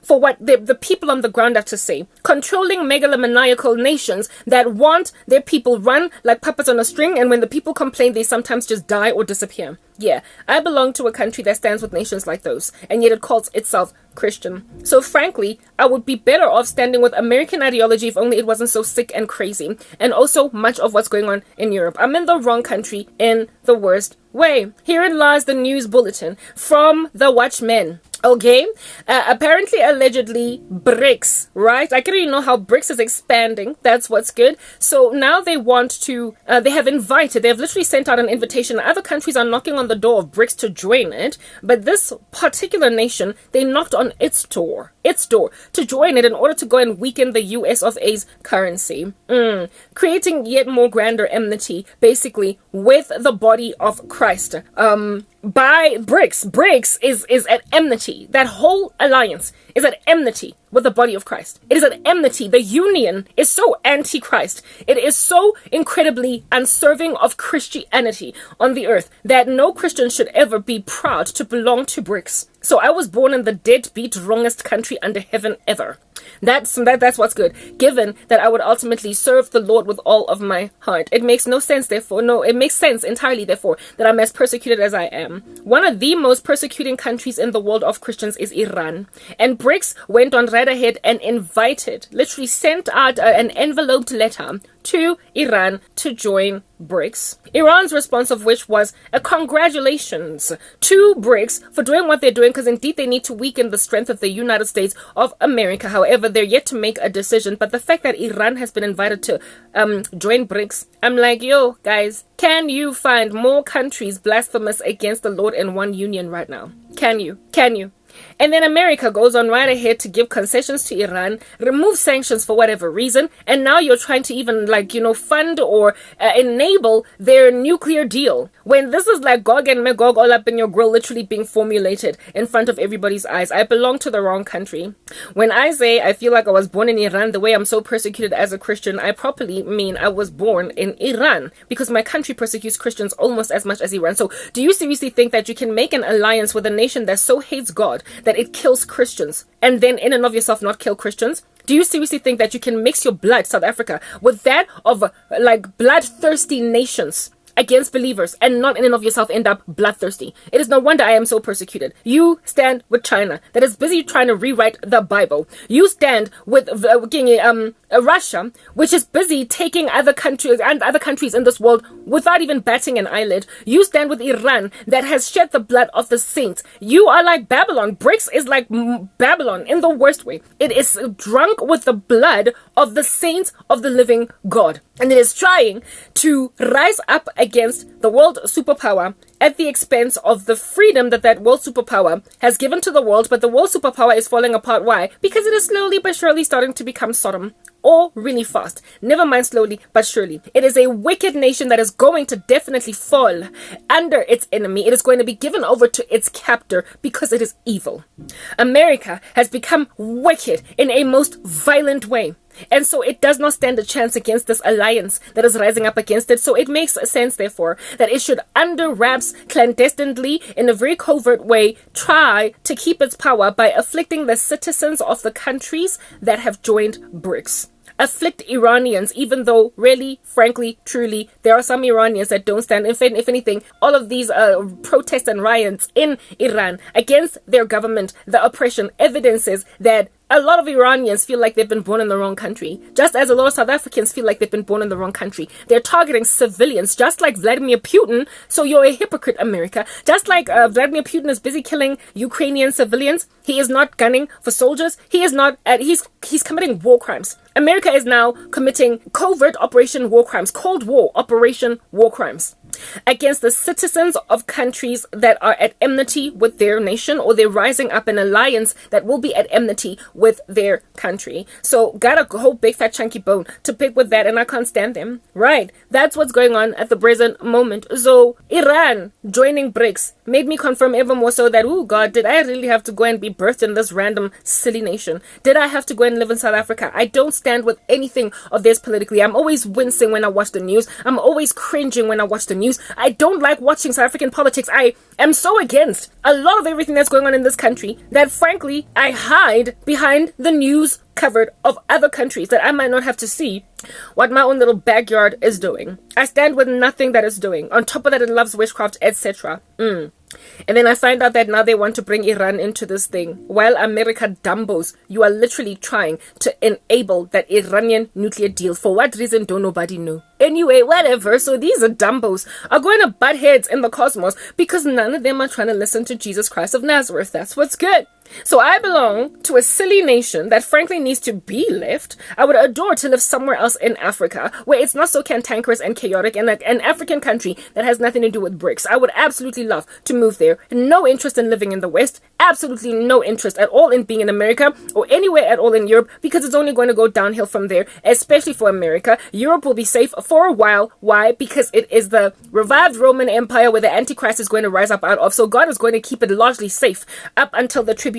for what the people on the ground have to say. Controlling megalomaniacal nations that want their people run like puppets on a string, and when the people complain, they sometimes just die or disappear. Yeah, I belong to a country that stands with nations like those, and yet it calls itself Christian. So frankly, I would be better off standing with American ideology if only it wasn't so sick and crazy, and also much of what's going on in Europe. I'm in the wrong country in the worst way. Herein lies the news bulletin from the Watchmen. Okay, apparently, allegedly, BRICS, right? I can't even know how BRICS is expanding. That's what's good. So now they want to, they have literally sent out an invitation. Other countries are knocking on the door of BRICS to join it. But this particular nation, they knocked on its door to join it in order to go and weaken the US of A's currency. Creating yet more grander enmity, basically, with the body of Christ. By BRICS. BRICS is at enmity. That whole alliance is at enmity with the body of Christ. It is at enmity. The union is so anti-Christ. It is so incredibly unserving of Christianity on the earth that no Christian should ever be proud to belong to BRICS. So I was born in the deadbeat wrongest country under heaven ever. That's what's good, given that I would ultimately serve the Lord with all of my heart. It makes no sense, therefore, it makes sense entirely, therefore, that I'm as persecuted as I am. One of the most persecuting countries in the world of Christians is Iran. And BRICS went on right ahead and literally sent out an enveloped letter to Iran to join BRICS. Iran's response of which was a congratulations to BRICS for doing what they're doing, because indeed they need to weaken the strength of the United States of America. However, they're yet to make a decision. But the fact that Iran has been invited to join BRICS, I'm like, yo, guys, can you find more countries blasphemous against the Lord in one union right now? Can you? And then America goes on right ahead to give concessions to Iran, remove sanctions for whatever reason, and now you're trying to even fund or enable their nuclear deal. When this is like Gog and Magog all up in your grill, literally being formulated in front of everybody's eyes. I belong to the wrong country. When I say I feel like I was born in Iran the way I'm so persecuted as a Christian, I properly mean I was born in Iran, because my country persecutes Christians almost as much as Iran. So do you seriously think that you can make an alliance with a nation that so hates God that it kills Christians, and then in and of yourself not kill Christians? Do you seriously think that you can mix your blood, South Africa, with that of bloodthirsty nations against believers and not in and of yourself end up bloodthirsty? It is no wonder I am so persecuted. You stand with China that is busy trying to rewrite the Bible. You stand with Russia, which is busy taking other countries in this world without even batting an eyelid. You stand with Iran that has shed the blood of the saints. You are like Babylon. BRICS is like Babylon in the worst way. It is drunk with the blood of the saints of the living God. And it is trying to rise up against the world superpower at the expense of the freedom that world superpower has given to the world. But the world superpower is falling apart. Why? Because it is slowly but surely starting to become Sodom. Or really fast. Never mind slowly but surely. It is a wicked nation that is going to definitely fall under its enemy. It is going to be given over to its captor because it is evil. America has become wicked in a most violent way. And so it does not stand a chance against this alliance that is rising up against it. So it makes sense, therefore, that it should, under wraps, clandestinely, in a very covert way, try to keep its power by afflicting the citizens of the countries that have joined BRICS. Afflict Iranians, even though really, frankly, truly, there are some Iranians that don't stand. If anything, all of these protests and riots in Iran against their government, the oppression, evidences that A lot of Iranians feel like they've been born in the wrong country, just as a lot of South Africans feel like they've been born in the wrong country. They're targeting civilians, just like Vladimir Putin. So you're a hypocrite, America. Just like Vladimir Putin is busy killing Ukrainian civilians, he is not gunning for soldiers. He is not. He's committing war crimes. America is now committing covert operation war crimes, Cold War operation war crimes against the citizens of countries that are at enmity with their nation, or they're rising up an alliance that will be at enmity with their country. So got a whole big fat chunky bone to pick with that, and I can't stand them. Right, that's what's going on at the present moment. So Iran joining BRICS made me confirm ever more so that, oh God, did I really have to go and be birthed in this random silly nation? Did I have to go and live in South Africa? I don't stand with anything of theirs politically. I'm always wincing when I watch the news. I'm always cringing when I watch the news. I don't like watching South African politics. I am so against a lot of everything that's going on in this country that frankly I hide behind the news covered of other countries that I might not have to see what my own little backyard is doing. I stand with nothing that is doing. On top of that, it loves witchcraft, etc. And then I find out that now they want to bring Iran into this thing. While America dumbos, you are literally trying to enable that Iranian nuclear deal. For what reason, don't nobody know. Anyway, whatever. So these are dumbos are going to butt heads in the cosmos because none of them are trying to listen to Jesus Christ of Nazareth. That's what's good. So I belong to a silly nation that frankly needs to be left. I would adore to live somewhere else in Africa where it's not so cantankerous and chaotic, and like an African country that has nothing to do with BRICS. I would absolutely love to move there. No interest in living in the West. Absolutely no interest at all in being in America or anywhere at all in Europe, because it's only going to go downhill from there, especially for America. Europe will be safe for a while. Why? Because it is the revived Roman Empire where the Antichrist is going to rise up out of. So God is going to keep it largely safe up until the tribulation.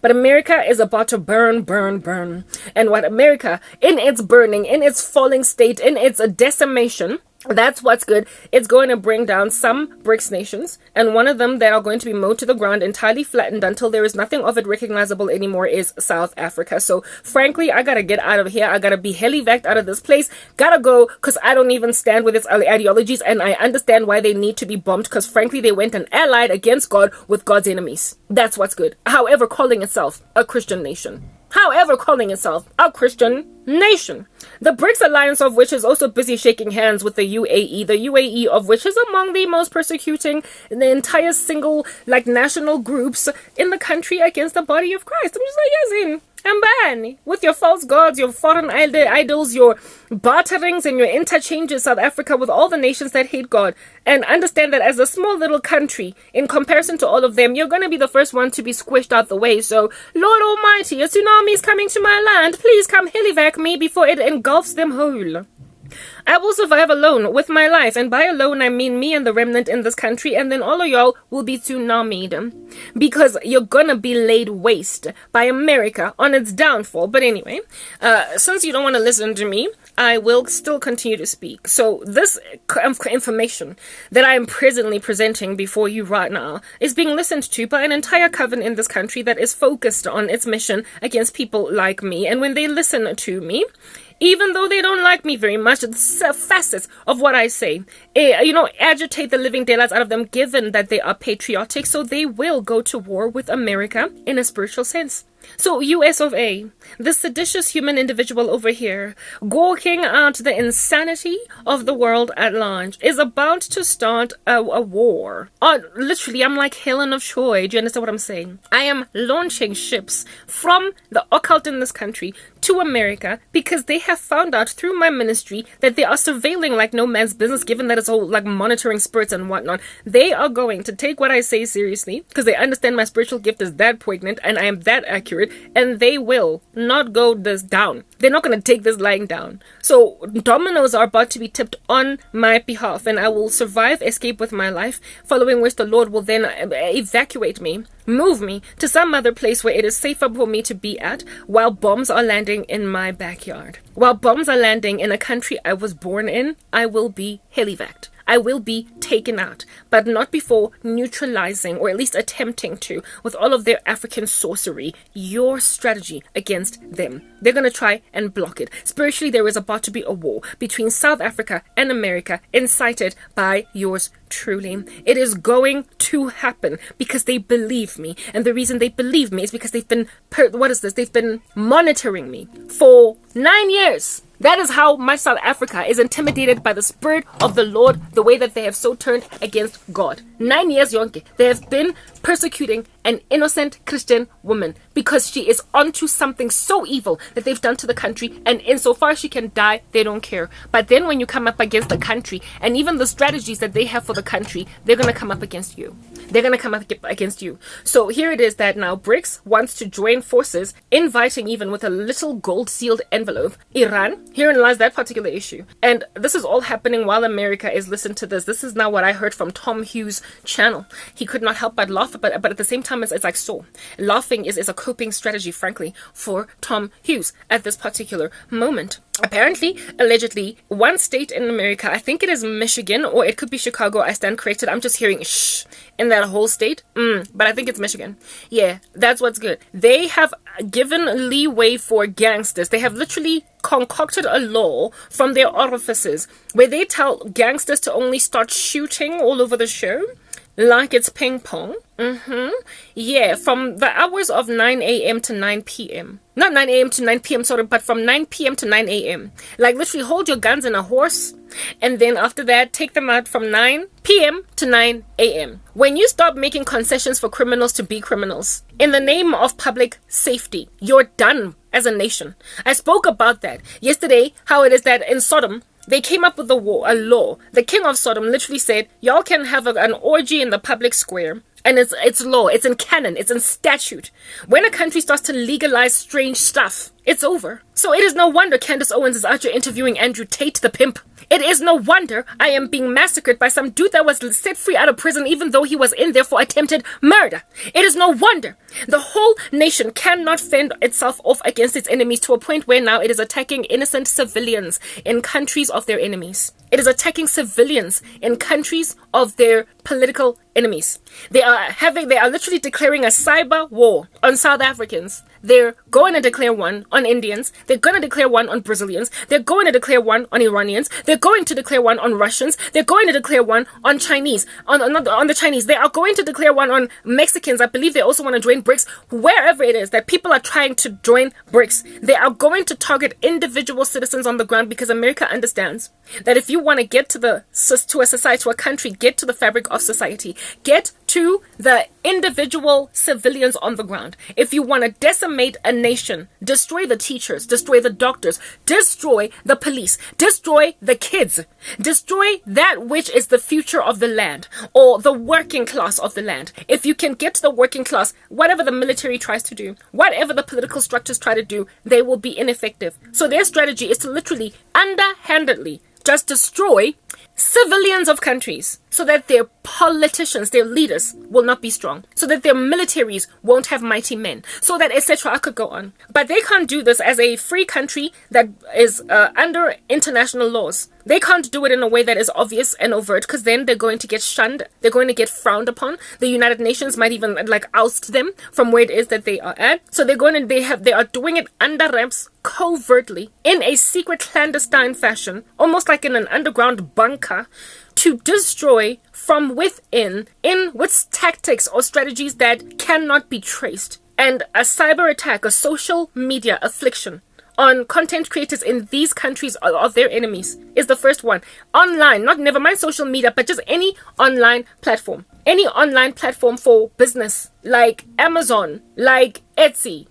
But America is about to burn, burn, burn. And what America, in its burning, in its falling state, in its decimation, that's what's good. It's going to bring down some BRICS nations, and one of them that are going to be mowed to the ground, entirely flattened until there is nothing of it recognizable anymore, is South Africa. So frankly, I gotta get out of here. I gotta be heli-vaced out of this place. Gotta go, because I don't even stand with its ideologies, and I understand why they need to be bombed, because frankly they went and allied against God with God's enemies. That's what's good. However, calling itself a Christian nation. However, calling itself a Christian nation. The BRICS alliance of which is also busy shaking hands with the UAE of which is among the most persecuting in the entire single national groups in the country against the body of Christ. I'm just like, yes, in Ambani, with your false gods, your foreign idols, your barterings and your interchanges, South Africa, with all the nations that hate God. And understand that as a small little country, in comparison to all of them, you're going to be the first one to be squished out the way. So, Lord Almighty, a tsunami is coming to my land. Please come helivac me before it engulfs them whole. I will survive alone with my life, and by alone I mean me and the remnant in this country, and then all of y'all will be tsunamied because you're gonna be laid waste by America on its downfall. But anyway, since you don't want to listen to me, I will still continue to speak. So this information that I am presently presenting before you right now is being listened to by an entire coven in this country that is focused on its mission against people like me. And when they listen to me, even though they don't like me very much, the facets of what I say, agitate the living daylights out of them, given that they are patriotic, so they will go to war with America in a spiritual sense. So, US of A, this seditious human individual over here, gawking at the insanity of the world at large, is about to start a war. Literally, I'm like Helen of Troy. Do you understand what I'm saying? I am launching ships from the occult in this country to America because they have found out through my ministry that they are surveilling like no man's business, given that it's all like monitoring spirits and whatnot. They are going to take what I say seriously because they understand my spiritual gift is that poignant and I am that accurate. And they will not go this down. They're not going to take this lying down. So dominoes are about to be tipped on my behalf, and I will survive, escape with my life, following which the Lord will then evacuate me, move me to some other place where it is safer for me to be at, while bombs are landing in my backyard. While bombs are landing in a country I was born in, I will be helivaced. I will be taken out, but not before neutralizing, or at least attempting to, with all of their African sorcery, your strategy against them. they're going to try and block it. Spiritually, there is about to be a war between South Africa and America, incited by yours truly. It is going to happen because they believe me. And the reason they believe me is because they've been, They've been monitoring me for 9 years. That is how much South Africa is intimidated by the Spirit of the Lord, the way that they have so turned against God. 9 years, yonke. They have been persecuting an innocent Christian woman because she is onto something so evil that they've done to the country, and insofar as she can die, they don't care. But then when you come up against the country and even the strategies that they have for the country, they're going to come up against you. They're going to come up against you. So here it is that now BRICS wants to join forces, inviting even with a little gold sealed envelope, Iran. Herein lies that particular issue. And this is all happening while America is listening to this. This is now what I heard from Tom Hughes' channel. He could not help but laugh, but at the same time, it's like so. Laughing is a coping strategy, frankly, for Tom Hughes at this particular moment. Apparently, allegedly, one state in America, I think it is Michigan, or it could be Chicago, I stand corrected. I'm just hearing shh in that whole state. But I think it's Michigan. Yeah, that's what's good. They have given leeway for gangsters. They have literally concocted a law from their orifices where they tell gangsters to only start shooting all over the show like it's ping pong. Yeah, from the hours of 9 a.m. to 9 p.m. Not 9 a.m. to 9 p.m., sorry, but from 9 p.m. to 9 a.m. Like literally hold your guns in a horse, and then after that, take them out from 9 p.m. to 9 a.m. When you stop making concessions for criminals to be criminals, in the name of public safety, you're done as a nation. I spoke about that yesterday, how it is that in Sodom, they came up with a law. The king of Sodom literally said, y'all can have an orgy in the public square. And it's law. It's in canon. It's in statute. When a country starts to legalize strange stuff, it's over. So it is no wonder Candace Owens is out here interviewing Andrew Tate, the pimp. It is no wonder I am being massacred by some dude that was set free out of prison even though he was in there for attempted murder. It is no wonder the whole nation cannot fend itself off against its enemies to a point where now it is attacking innocent civilians in countries of their enemies. It is attacking civilians in countries of their political enemies. They are literally declaring a cyber war on South Africans. They're going to declare one on Indians. They're going to declare one on Brazilians. They're going to declare one on Iranians. They're going to declare one on Russians. They're going to declare one on Chinese, on the Chinese. They are going to declare one on Mexicans. I believe they also want to join BRICS. Wherever it is that people are trying to join BRICS, they are going to target individual citizens on the ground because America understands that if you want to get to a society, to a country, get to the fabric of society, get to the individual civilians on the ground. If you want to decimate a nation, destroy the teachers, destroy the doctors, destroy the police, destroy the kids, destroy that which is the future of the land or the working class of the land. If you can get to the working class, whatever the military tries to do, whatever the political structures try to do, they will be ineffective. So their strategy is to literally underhandedly just destroy civilians of countries so that their politicians, their leaders will not be strong, so that their militaries won't have mighty men, so that etc. I could go on. But they can't do this as a free country that is under international laws. They can't do it in a way that is obvious and overt because then they're going to get shunned. They're going to get frowned upon. The United Nations might even oust them from where it is that they are at. So they are doing it under wraps, covertly, in a secret clandestine fashion, almost like in an underground bunker, to destroy from within with tactics or strategies that cannot be traced. And a cyber attack, a social media affliction on content creators in these countries of their enemies is the first one. Online, never mind social media, but just any online platform. Any online platform for business, like Amazon, like Etsy,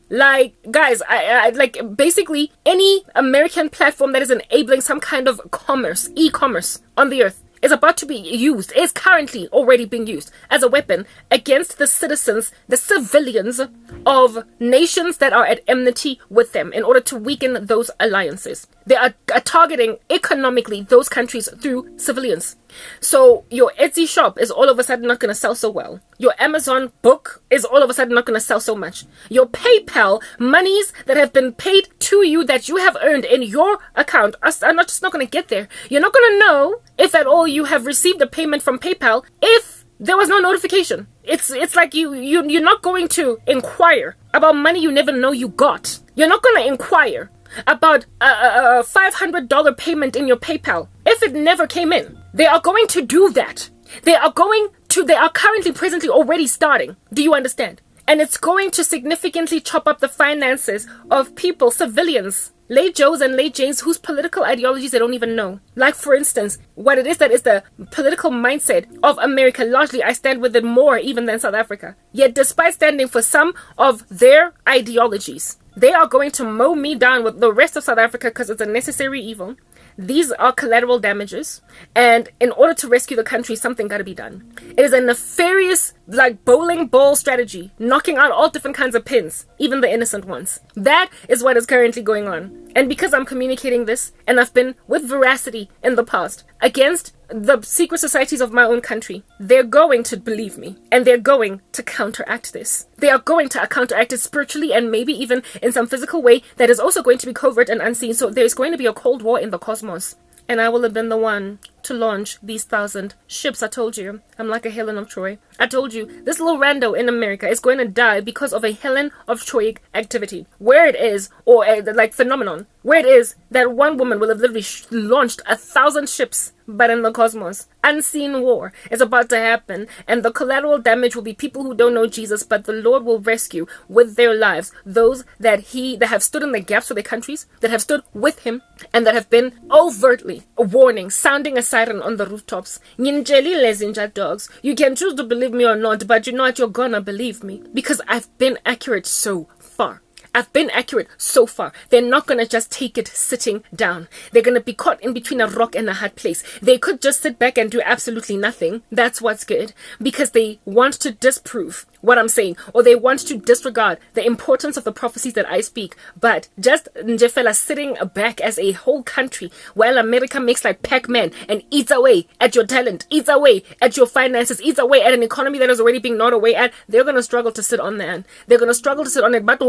guys, I basically any American platform that is enabling some kind of commerce, e-commerce on the earth, is about to be used, is currently already being used as a weapon against the citizens, the civilians of nations that are at enmity with them in order to weaken those alliances. They are targeting economically those countries through civilians. So your Etsy shop is all of a sudden not going to sell so well. Your Amazon book is all of a sudden not going to sell so much. Your PayPal monies that have been paid to you that you have earned in your account are not going to get there. You're not going to know if at all you have received a payment from PayPal if there was no notification. It's like you're not going to inquire about money you never know you got. You're not going to inquire about a $500 payment in your PayPal if it never came in. They are going to do that. They are currently, presently, already starting. Do you understand? And it's going to significantly chop up the finances of people, civilians, late Joes and late Janes whose political ideologies they don't even know. Like, for instance, what it is that is the political mindset of America. Largely, I stand with it more even than South Africa. Yet, despite standing for some of their ideologies, they are going to mow me down with the rest of South Africa because it's a necessary evil. These are collateral damages, and in order to rescue the country, something got to be done. It is a nefarious, like, bowling ball strategy, knocking out all different kinds of pins, even the innocent ones. That is what is currently going on. And because I'm communicating this, and I've been with veracity in the past against the secret societies of my own country, they're going to believe me, and they're going to counteract this. They are going to counteract it spiritually and maybe even in some physical way that is also going to be covert and unseen. So there's going to be a cold war in the cosmos. And I will have been the one to launch these 1,000 ships. I told you, I'm like a Helen of Troy. I told you, this little rando in America is going to die because of a Helen of Troy activity. Where it is, or like phenomenon, where it is that one woman will have literally launched 1,000 ships, but in the cosmos. Unseen war is about to happen, and the collateral damage will be people who don't know Jesus, but the Lord will rescue with their lives those that have stood in the gaps for their countries, that have stood with him, and that have been overtly warning, sounding a siren on the rooftops. Nginjelile zinja dogs. You can choose to believe me or not, but you know what? You're gonna believe me because I've been accurate so far. I've been accurate so far. They're not going to just take it sitting down. They're going to be caught in between a rock and a hard place. They could just sit back and do absolutely nothing. That's what's good. Because they want to disprove what I'm saying, or they want to disregard the importance of the prophecies that I speak. But just Njefela sitting back as a whole country while America makes like Pac-Man and eats away at your talent, eats away at your finances, eats away at an economy that is already being gnawed away at, they're going to struggle to sit on that. They're going to struggle to sit on it. But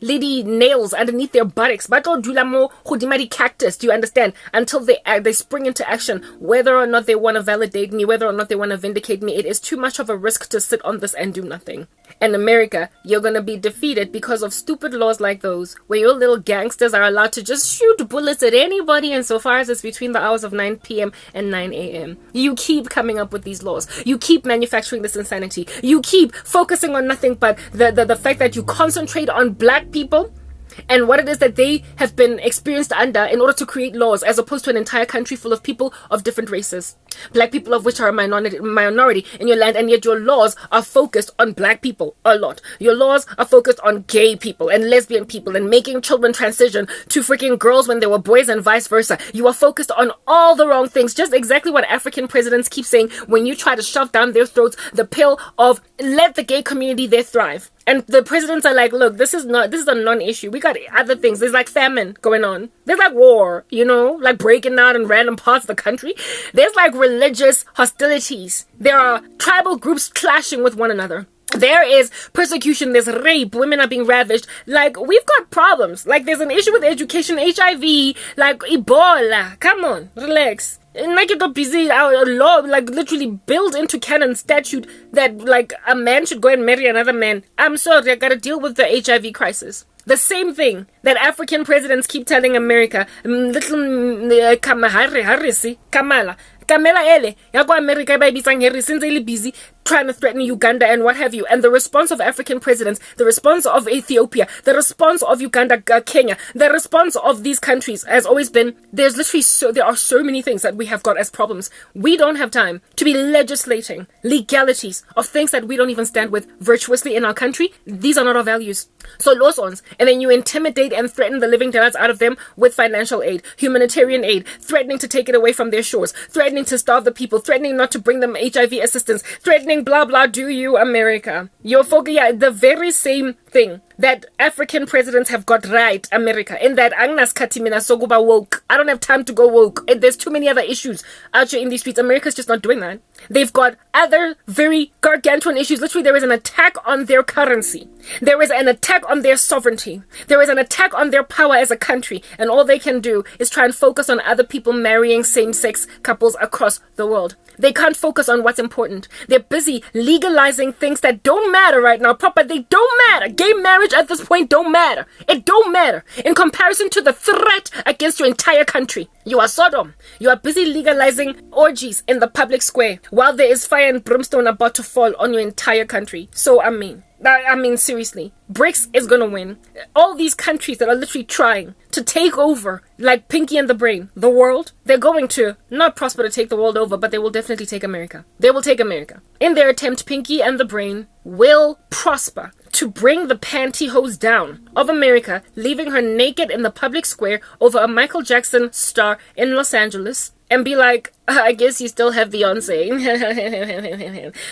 lady nails underneath their buttocks. But cactus, do you understand? Until they spring into action, whether or not they want to validate me, whether or not they want to vindicate me, it is too much of a risk to sit on this and do nothing. In America, you're going to be defeated because of stupid laws like those, where your little gangsters are allowed to just shoot bullets at anybody insofar as it's between the hours of 9 p.m. and 9 a.m. You keep coming up with these laws. You keep manufacturing this insanity. You keep focusing on nothing but the fact that you concentrate on black people and what it is that they have been experienced under in order to create laws, as opposed to an entire country full of people of different races. Black people of which are a minority in your land, and yet your laws are focused on black people a lot. Your laws are focused on gay people and lesbian people and making children transition to freaking girls when they were boys and vice versa. You are focused on all the wrong things, just exactly what African presidents keep saying when you try to shove down their throats the pill of let the gay community there thrive. And the presidents are like, look, this is a non-issue. We got other things. There's like famine going on. There's like war, like breaking out in random parts of the country. There's like religious hostilities. There are tribal groups clashing with one another. There is persecution, there's rape, women are being ravished. Like, we've got problems. Like, there's an issue with education, HIV, like Ebola. Come on, relax. Like, you're not busy, our law, like, literally built into canon statute that, like, a man should go and marry another man. I'm sorry, I gotta deal with the HIV crisis. The same thing that African presidents keep telling America, little Kamala, ele, yago America by bisang Harry since they busy trying to threaten Uganda and what have you. And the response of African presidents, the response of Ethiopia, the response of Uganda, Kenya, the response of these countries has always been, there are so many things that we have got as problems. We don't have time to be legislating legalities of things that we don't even stand with virtuously in our country. These are not our values. So lawsuits, and then you intimidate and threaten the living daylights out of them with financial aid, humanitarian aid, threatening to take it away from their shores, threatening to starve the people, threatening not to bring them HIV assistance, threatening blah blah, do you America? You're the very same thing that African presidents have got right, America, in that Agnes Katimina Soguba woke. I don't have time to go woke. There's too many other issues out here in these streets. America's just not doing that. They've got other very gargantuan issues. Literally, there is an attack on their currency. There is an attack on their sovereignty. There is an attack on their power as a country. And all they can do is try and focus on other people marrying same-sex couples across the world. They can't focus on what's important. They're busy legalizing things that don't matter right now. Proper, they don't matter. Gay marriage percentage at this point don't matter. It don't matter. In comparison to the threat against your entire country. You are Sodom. You are busy legalizing orgies in the public square while there is fire and brimstone about to fall on your entire country. So, I mean, seriously, BRICS is gonna win. All these countries that are literally trying to take over, like Pinky and the Brain, the world, they're going to not prosper to take the world over, but they will definitely take America. They will take America. In their attempt, Pinky and the Brain will prosper to bring the pantyhose down of America, leaving her naked in the public square over a Michael Jackson star in Los Angeles, and be like, I guess you still have Beyonce.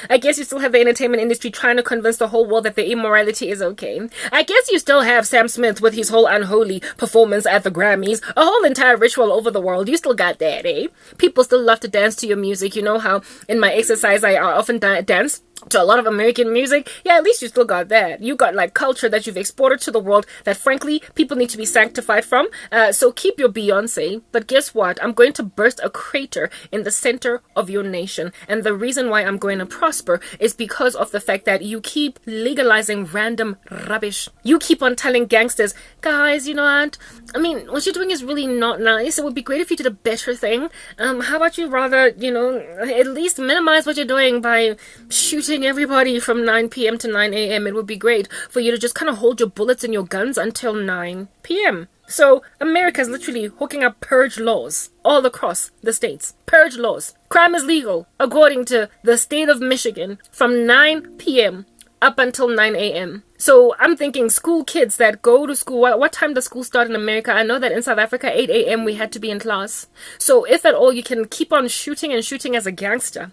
I guess you still have the entertainment industry trying to convince the whole world that the immorality is okay. I guess you still have Sam Smith with his whole unholy performance at the Grammys. A whole entire ritual over the world. You still got that, eh? People still love to dance to your music. You know how in my exercise I often dance to a lot of American music? Yeah, at least you still got that. You got like culture that you've exported to the world that frankly people need to be sanctified from. So keep your Beyonce. But guess what? I'm going to burst a crater in the center of your nation. And the reason why I'm going to prosper is because of the fact that you keep legalizing random rubbish. You keep on telling gangsters, guys, you know what? I mean, what you're doing is really not nice. It would be great if you did a better thing. How about you rather, at least minimize what you're doing by shooting everybody from 9 p.m. to 9 a.m. It would be great for you to just kind of hold your bullets and your guns until 9 p.m. So America is literally hooking up purge laws all across the states. Purge laws. Crime is legal, according to the state of Michigan, from 9 p.m. up until 9 a.m. So I'm thinking school kids that go to school, what time does school start in America? I know that in South Africa, 8 a.m. we had to be in class. So if at all you can keep on shooting and shooting as a gangster,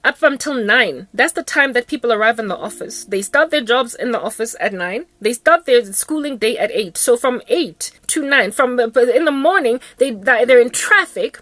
up until 9. That's the time that people arrive in the office. They start their jobs in the office at 9. They start their schooling day at 8. So from 8 to 9, in the morning, they're in traffic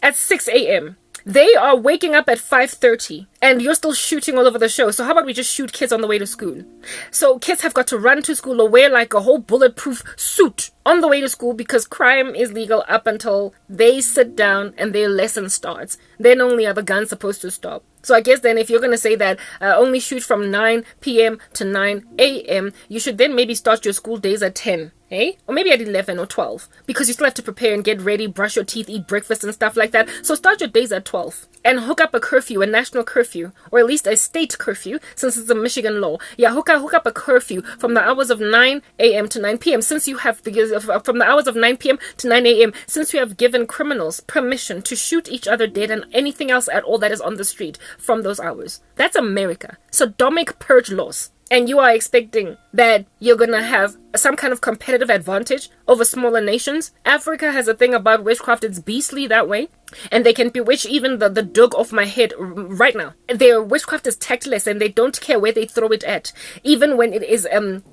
at 6 a.m. They are waking up at 5:30 and you're still shooting all over the show. So how about we just shoot kids on the way to school? So kids have got to run to school or wear like a whole bulletproof suit on the way to school because crime is legal up until they sit down and their lesson starts. Then only are the guns supposed to stop. So I guess then if you're going to say that only shoot from 9 p.m. to 9 a.m., you should then maybe start your school days at 10. Eh? Or maybe at 11 or 12. Because you still have to prepare and get ready, brush your teeth, eat breakfast and stuff like that. So start your days at 12. And hook up a curfew, a national curfew. Or at least a state curfew, since it's a Michigan law. Yeah, hook up a curfew from the hours of 9 a.m. to 9 p.m. Since you have, from the hours of 9 p.m. to 9 a.m. Since you have given criminals permission to shoot each other dead and anything else at all that is on the street from those hours. That's America. Sodomic purge laws. And you are expecting that you're going to have some kind of competitive advantage over smaller nations. Africa has a thing about witchcraft. It's beastly that way. And they can bewitch even the dog off my head right now. Their witchcraft is tactless and they don't care where they throw it at. Even when it is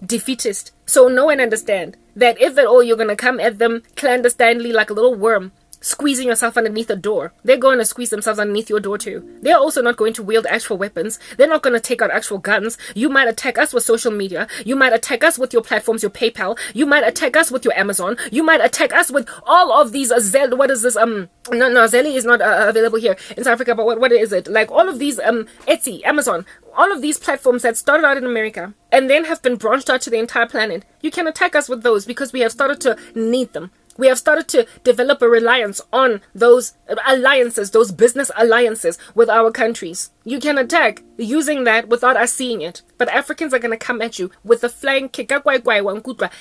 defeatist. So know and understand that if at all you're going to come at them clandestinely like a little worm, squeezing yourself underneath a door, they're going to squeeze themselves underneath your door too. They're also not going to wield actual weapons. They're not going to take out actual guns. You might attack us with social media. You might attack us with your platforms, your PayPal. You might attack us with your Amazon. You might attack us with all of these what is this? No, Zelle is not available here in South Africa, but what is it? Like all of these Etsy, Amazon, all of these platforms that started out in America and then have been branched out to the entire planet. You can attack us with those because we have started to need them. We have started to develop a reliance on those alliances, those business alliances with our countries. You can attack using that without us seeing it. But Africans are going to come at you with the flying kick Africa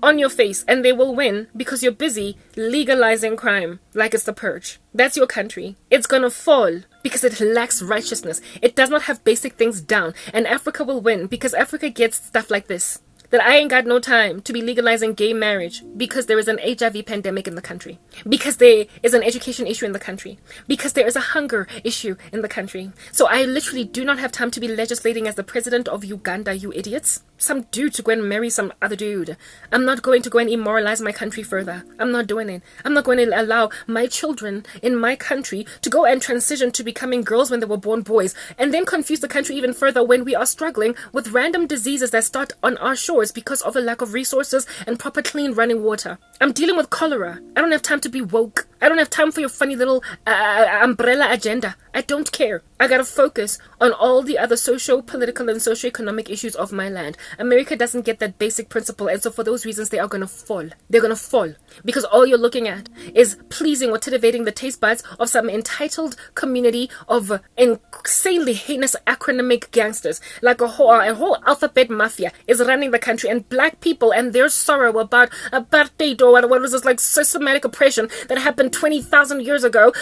on your face, and they will win because you're busy legalizing crime like it's the purge. That's your country. It's going to fall because it lacks righteousness. It does not have basic things down, and Africa will win because Africa gets stuff like this. That I ain't got no time to be legalizing gay marriage because there is an HIV pandemic in the country, because there is an education issue in the country, because there is a hunger issue in the country. So I literally do not have time to be legislating as the president of Uganda, you idiots. Some dude to go and marry some other dude. I'm not going to go and immoralize my country further. I'm not doing it. I'm not going to allow my children in my country to go and transition to becoming girls when they were born boys, and then confuse the country even further when we are struggling with random diseases that start on our shores because of a lack of resources and proper clean running water. I'm dealing with cholera. I don't have time to be woke. I don't have time for your funny little umbrella agenda. I don't care. I gotta focus on all the other socio-political and socio-economic issues of my land. America doesn't get that basic principle, and so for those reasons, they are gonna fall. They're gonna fall. Because all you're looking at is pleasing or titivating the taste buds of some entitled community of insanely heinous acronymic gangsters. Like a whole alphabet mafia is running the country, and black people and their sorrow about apartheid or what was this, like systematic oppression that happened 20,000 years ago.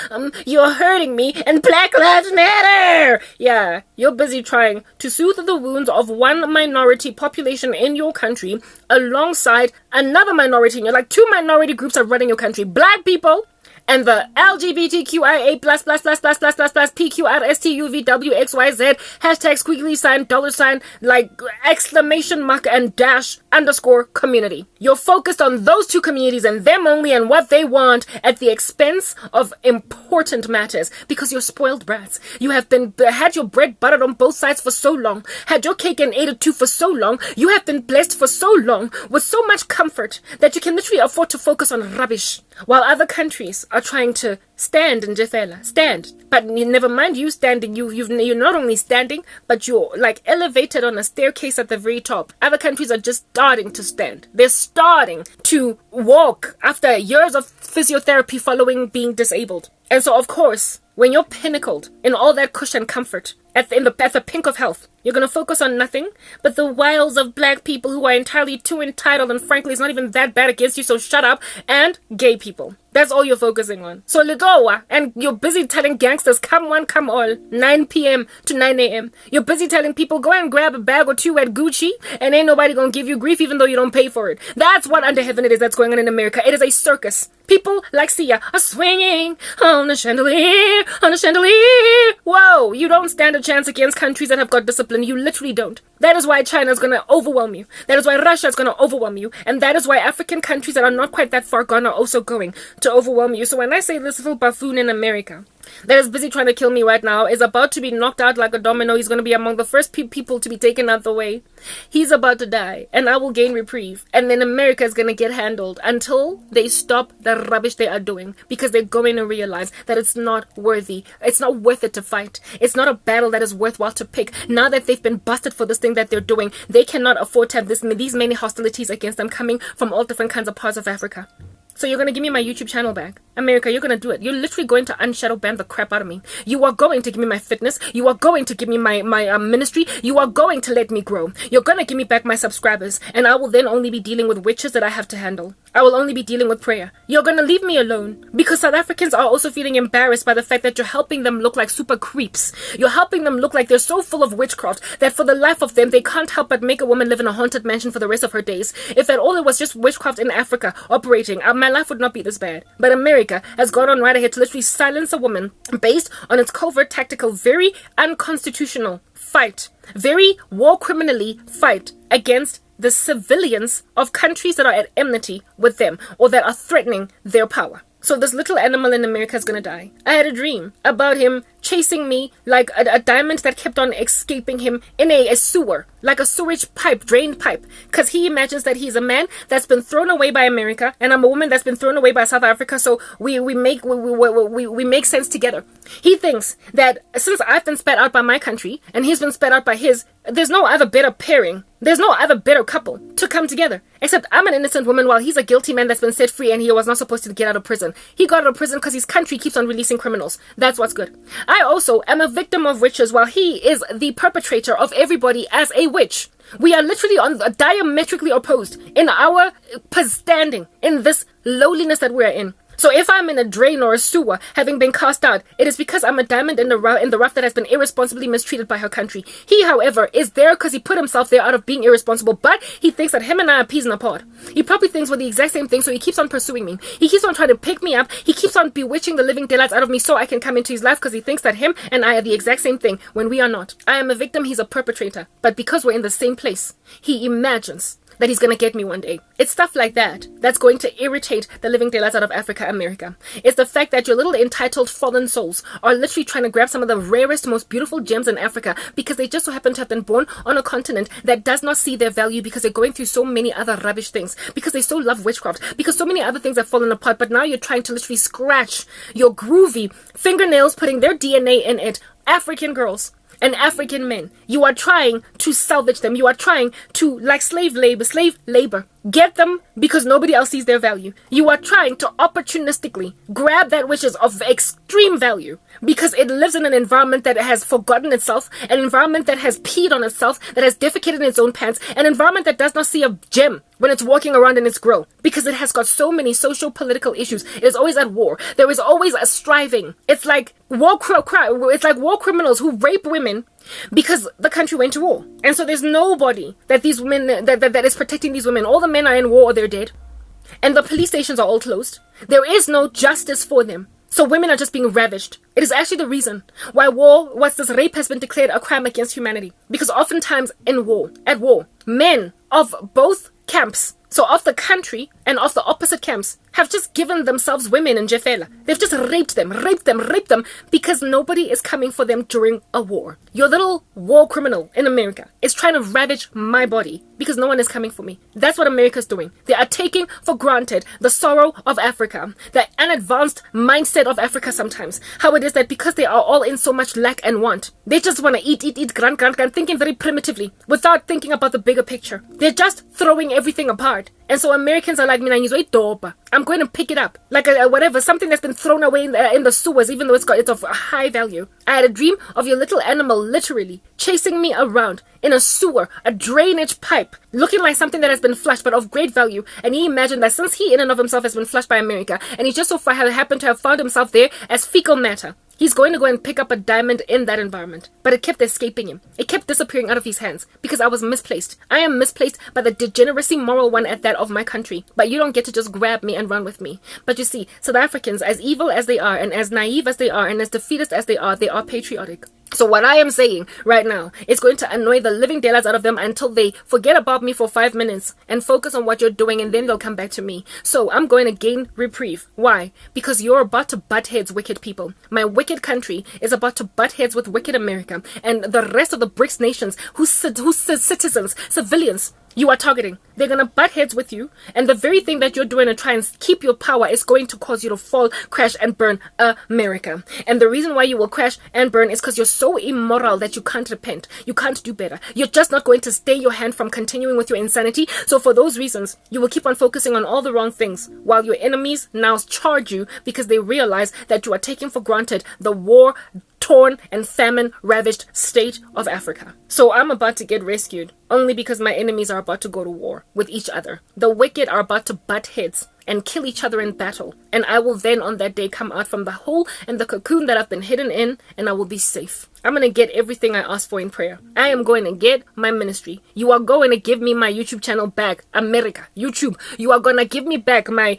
You're hurting me, and Black Lives Matter! Yeah, you're busy trying to soothe the wounds of one minority population in your country alongside another minority. You're like, two minority groups are running your country. Black people and the LGBTQIA PQRSTUVWXYZ hashtag squiggly sign $, like exclamation mark and dash underscore community. You're focused on those two communities and them only and what they want at the expense of important matters because you're spoiled brats. You have had your bread buttered on both sides for so long, had your cake and ate it too for so long. You have been blessed for so long with so much comfort that you can literally afford to focus on rubbish while other countries are trying to stand in Jefela. Stand. But never mind you standing. You're not only standing, but you're like elevated on a staircase at the very top. Other countries are just starting to stand. They're starting to walk after years of physiotherapy following being disabled. And so, of course, when you're pinnacled in all that cushion comfort at the pink of health, you're going to focus on nothing but the wiles of black people who are entirely too entitled, and frankly, it's not even that bad against you, so shut up, and gay people. That's all you're focusing on. So Lidowa, and you're busy telling gangsters, come one, come all, 9 p.m. to 9 a.m. You're busy telling people, go and grab a bag or two at Gucci, and ain't nobody gonna give you grief even though you don't pay for it. That's what under heaven it is that's going on in America. It is a circus. People like Sia are swinging on the chandelier, on the chandelier. Whoa, you don't stand a chance against countries that have got discipline. You literally don't. That is why China is going to overwhelm you. That is why Russia is going to overwhelm you. And that is why African countries that are not quite that far gone are also going to overwhelm you. So when I say this little buffoon in America that is busy trying to kill me right now is about to be knocked out like a domino, he's going to be among the first people to be taken out the way. He's about to die, and I will gain reprieve. And then America is going to get handled until they stop the rubbish they are doing, because they're going to realize that it's not worthy. It's not worth it to fight. It's not a battle that is worthwhile to pick. Now that they've been busted for this thing that they're doing, they cannot afford to have these many hostilities against them coming from all different kinds of parts of Africa. So you're going to give me my YouTube channel back. America, you're going to do it. You're literally going to unshadow ban the crap out of me. You are going to give me my fitness. You are going to give me my ministry. You are going to let me grow. You're going to give me back my subscribers. And I will then only be dealing with witches that I have to handle. I will only be dealing with prayer. You're going to leave me alone. Because South Africans are also feeling embarrassed by the fact that you're helping them look like super creeps. You're helping them look like they're so full of witchcraft that for the life of them, they can't help but make a woman live in a haunted mansion for the rest of her days. If at all it was just witchcraft in Africa operating, my life would not be this bad. But America has gone on right ahead to literally silence a woman based on its covert tactical, very unconstitutional fight, very war criminally fight against the civilians of countries that are at enmity with them or that are threatening their power. So this little animal in America is going to die. I had a dream about him chasing me like a diamond that kept on escaping him in a sewer, like a sewage pipe, drained pipe, because he imagines that he's a man that's been thrown away by America and I'm a woman that's been thrown away by South Africa, so we make sense together. He thinks that since I've been spat out by my country and he's been spat out by his, there's no other better pairing. There's no other better couple to come together. Except I'm an innocent woman while he's a guilty man that's been set free and he was not supposed to get out of prison. He got out of prison because his country keeps on releasing criminals. That's what's good. I also am a victim of witches while he is the perpetrator of everybody as a witch. We are literally diametrically opposed in our standing in this lowliness that we're in. So if I'm in a drain or a sewer, having been cast out, it is because I'm a diamond in the rough that has been irresponsibly mistreated by her country. He, however, is there because he put himself there out of being irresponsible, but he thinks that him and I are peas in a pod. He probably thinks we're the exact same thing, so he keeps on pursuing me. He keeps on trying to pick me up. He keeps on bewitching the living daylights out of me so I can come into his life because he thinks that him and I are the exact same thing when we are not. I am a victim, he's a perpetrator. But because we're in the same place, he imagines that he's going to get me one day. It's stuff like that that's going to irritate the living daylights out of Africa, America. It's the fact that your little entitled fallen souls are literally trying to grab some of the rarest, most beautiful gems in Africa because they just so happen to have been born on a continent that does not see their value because they're going through so many other rubbish things, because they so love witchcraft, because so many other things have fallen apart. But now you're trying to literally scratch your groovy fingernails, putting their DNA in it. African girls and African men, you are trying to salvage them. You are trying to, like slave labor, get them because nobody else sees their value. You are trying to opportunistically grab that which is of extreme value because it lives in an environment that has forgotten itself, an environment that has peed on itself, that has defecated in its own pants, an environment that does not see a gem when it's walking around in its grill because it has got so many social political issues. It is always at war. There is always a striving. It's like war criminals who rape women because the country went to war. And so there's nobody that these women that is protecting these women. All the men are in war or they're dead. And the police stations are all closed. There is no justice for them. So women are just being ravaged. It is actually the reason why rape has been declared a crime against humanity. Because oftentimes at war, men of both camps, so of the country and of the opposite camps, have just given themselves women in Jefela. They've just raped them because nobody is coming for them during a war. Your little war criminal in America is trying to ravage my body because no one is coming for me. That's what America's doing. They are taking for granted the sorrow of Africa, the unadvanced mindset of Africa sometimes. How it is that because they are all in so much lack and want, they just want to eat, grant, thinking very primitively without thinking about the bigger picture. They're just throwing everything apart. And so Americans are like, I'm going to pick it up. Like whatever, something that's been thrown away in the sewers, even though it's of a high value. I had a dream of your little animal literally chasing me around in a sewer, a drainage pipe, looking like something that has been flushed, but of great value. And he imagined that since he in and of himself has been flushed by America, and he just so far happened to have found himself there as fecal matter, he's going to go and pick up a diamond in that environment. But it kept escaping him. It kept disappearing out of his hands because I was misplaced. I am misplaced by the degeneracy moral one at that of my country. But you don't get to just grab me and run with me. But you see, South Africans, as evil as they are and as naive as they are and as defeatist as they are patriotic. So what I am saying right now is going to annoy the living daylights out of them until they forget about me for 5 minutes and focus on what you're doing, and then they'll come back to me. So I'm going to gain reprieve. Why? Because you're about to butt heads, wicked people. My wicked country is about to butt heads with wicked America and the rest of the BRICS nations whose citizens, civilians, you are targeting. They're going to butt heads with you, and the very thing that you're doing to try and keep your power is going to cause you to fall, crash, and burn America. And the reason why you will crash and burn is because you're so immoral that you can't repent. You can't do better. You're just not going to stay your hand from continuing with your insanity. So for those reasons, you will keep on focusing on all the wrong things while your enemies now charge you because they realize that you are taking for granted the war-torn and famine-ravaged state of Africa. So I'm about to get rescued only because my enemies are about to go to war with each other. The wicked are about to butt heads and kill each other in battle. And I will then on that day come out from the hole and the cocoon that I've been hidden in, and I will be safe. I'm going to get everything I asked for in prayer. I am going to get my ministry. You are going to give me my YouTube channel back. America, YouTube. You are going to give me back my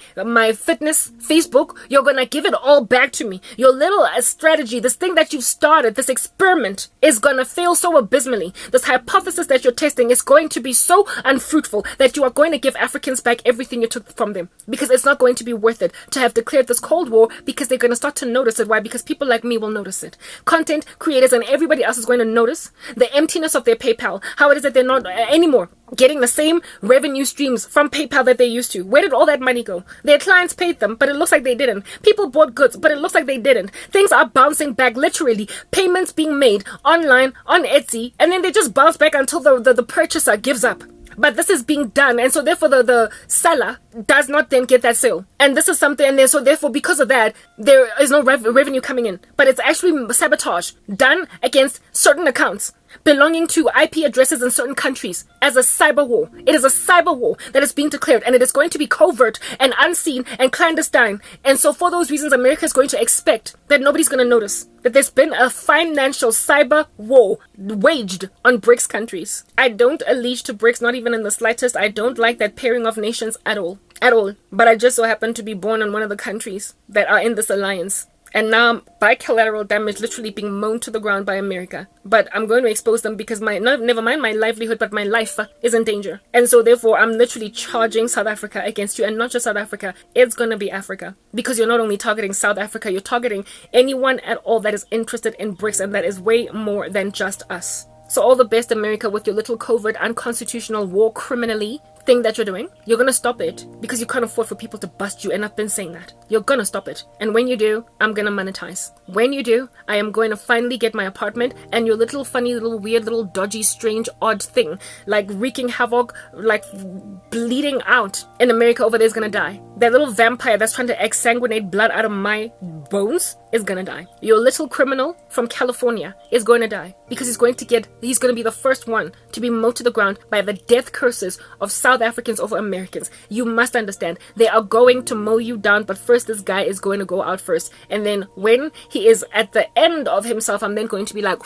fitness, Facebook. You're going to give it all back to me. Your little strategy, this thing that you've started, this experiment is going to fail so abysmally. This hypothesis that you're testing is going to be so unfruitful that you are going to give Africans back everything you took from them. Because it's not going to be worth it to have declared this Cold War, because they're going to start to notice it. Why? Because people like me will notice it. Content creators and everybody else is going to notice the emptiness of their PayPal. How it is that they're not anymore getting the same revenue streams from PayPal that they used to. Where did all that money go? Their clients paid them, but it looks like they didn't. People bought goods, but it looks like they didn't. Things are bouncing back, literally. Payments being made online, on Etsy, and then they just bounce back until the purchaser gives up. But this is being done, and so therefore the seller does not then get that sale. And this is something, and then so therefore because of that, there is no revenue coming in. But it's actually sabotage done against certain accounts belonging to IP addresses in certain countries as a cyber war. It is a cyber war that is being declared, and it is going to be covert and unseen and clandestine. And so for those reasons, America is going to expect that nobody's going to notice that there's been a financial cyber war waged on BRICS countries. I don't allege to BRICS, not even in the slightest. I don't like that pairing of nations at all. But I just so happen to be born in one of the countries that are in this alliance. And now bilateral damage literally being mown to the ground by America. But I'm going to expose them because never mind my livelihood, but my life is in danger. And so therefore I'm literally charging South Africa against you, and not just South Africa, it's going to be Africa. Because you're not only targeting South Africa, you're targeting anyone at all that is interested in BRICS, and that is way more than just us. So all the best, America, with your little covert unconstitutional war criminally thing that you're doing. You're gonna stop it because you can't afford for people to bust you, and I've been saying that. You're gonna stop it. And when you do, I'm gonna monetize. When you do, I am going to finally get my apartment, and your little funny little weird little dodgy strange odd thing like wreaking havoc, like bleeding out in America over there is gonna die. That little vampire that's trying to exsanguinate blood out of my bones is gonna die. Your little criminal from California is going to die because he's going to be the first one to be mowed to the ground by the death curses of South Africans over Americans. You must understand, they are going to mow you down, but first this guy is going to go out first, and then when he is at the end of himself, I'm then going to be like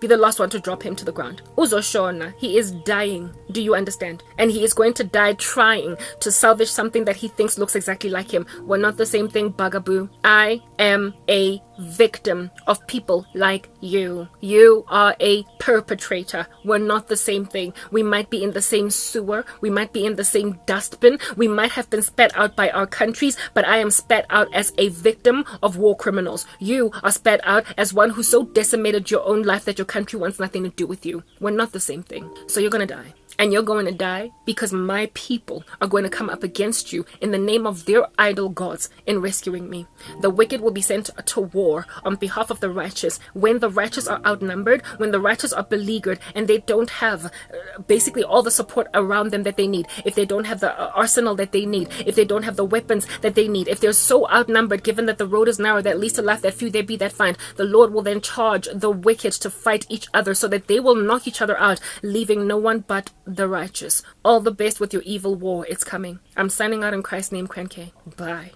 be the last one to drop him to the ground. Uzoshona, he is dying. Do you understand? And he is going to die trying to salvage something that he thinks looks exactly like him. We're not the same thing, bugaboo. I am a victim of people like you. You are a perpetrator. We're not the same thing. We might be in the same sewer. We might be in the same dustbin. We might have been spat out by our countries, but I am spat out as a victim of war criminals. You are spat out as one who so decimated your own life that your country wants nothing to do with you. We're not the same thing. So you're gonna die. And you're going to die because my people are going to come up against you in the name of their idol gods in rescuing me. The wicked will be sent to war on behalf of the righteous when the righteous are outnumbered, when the righteous are beleaguered, and they don't have basically all the support around them that they need. If they don't have the arsenal that they need, if they don't have the weapons that they need, if they're so outnumbered, given that the road is narrow, that leads to life, that few there be that find, the Lord will then charge the wicked to fight each other so that they will knock each other out, leaving no one but the righteous. All the best with your evil war. It's coming. I'm signing out in Christ's name, Crank. Bye.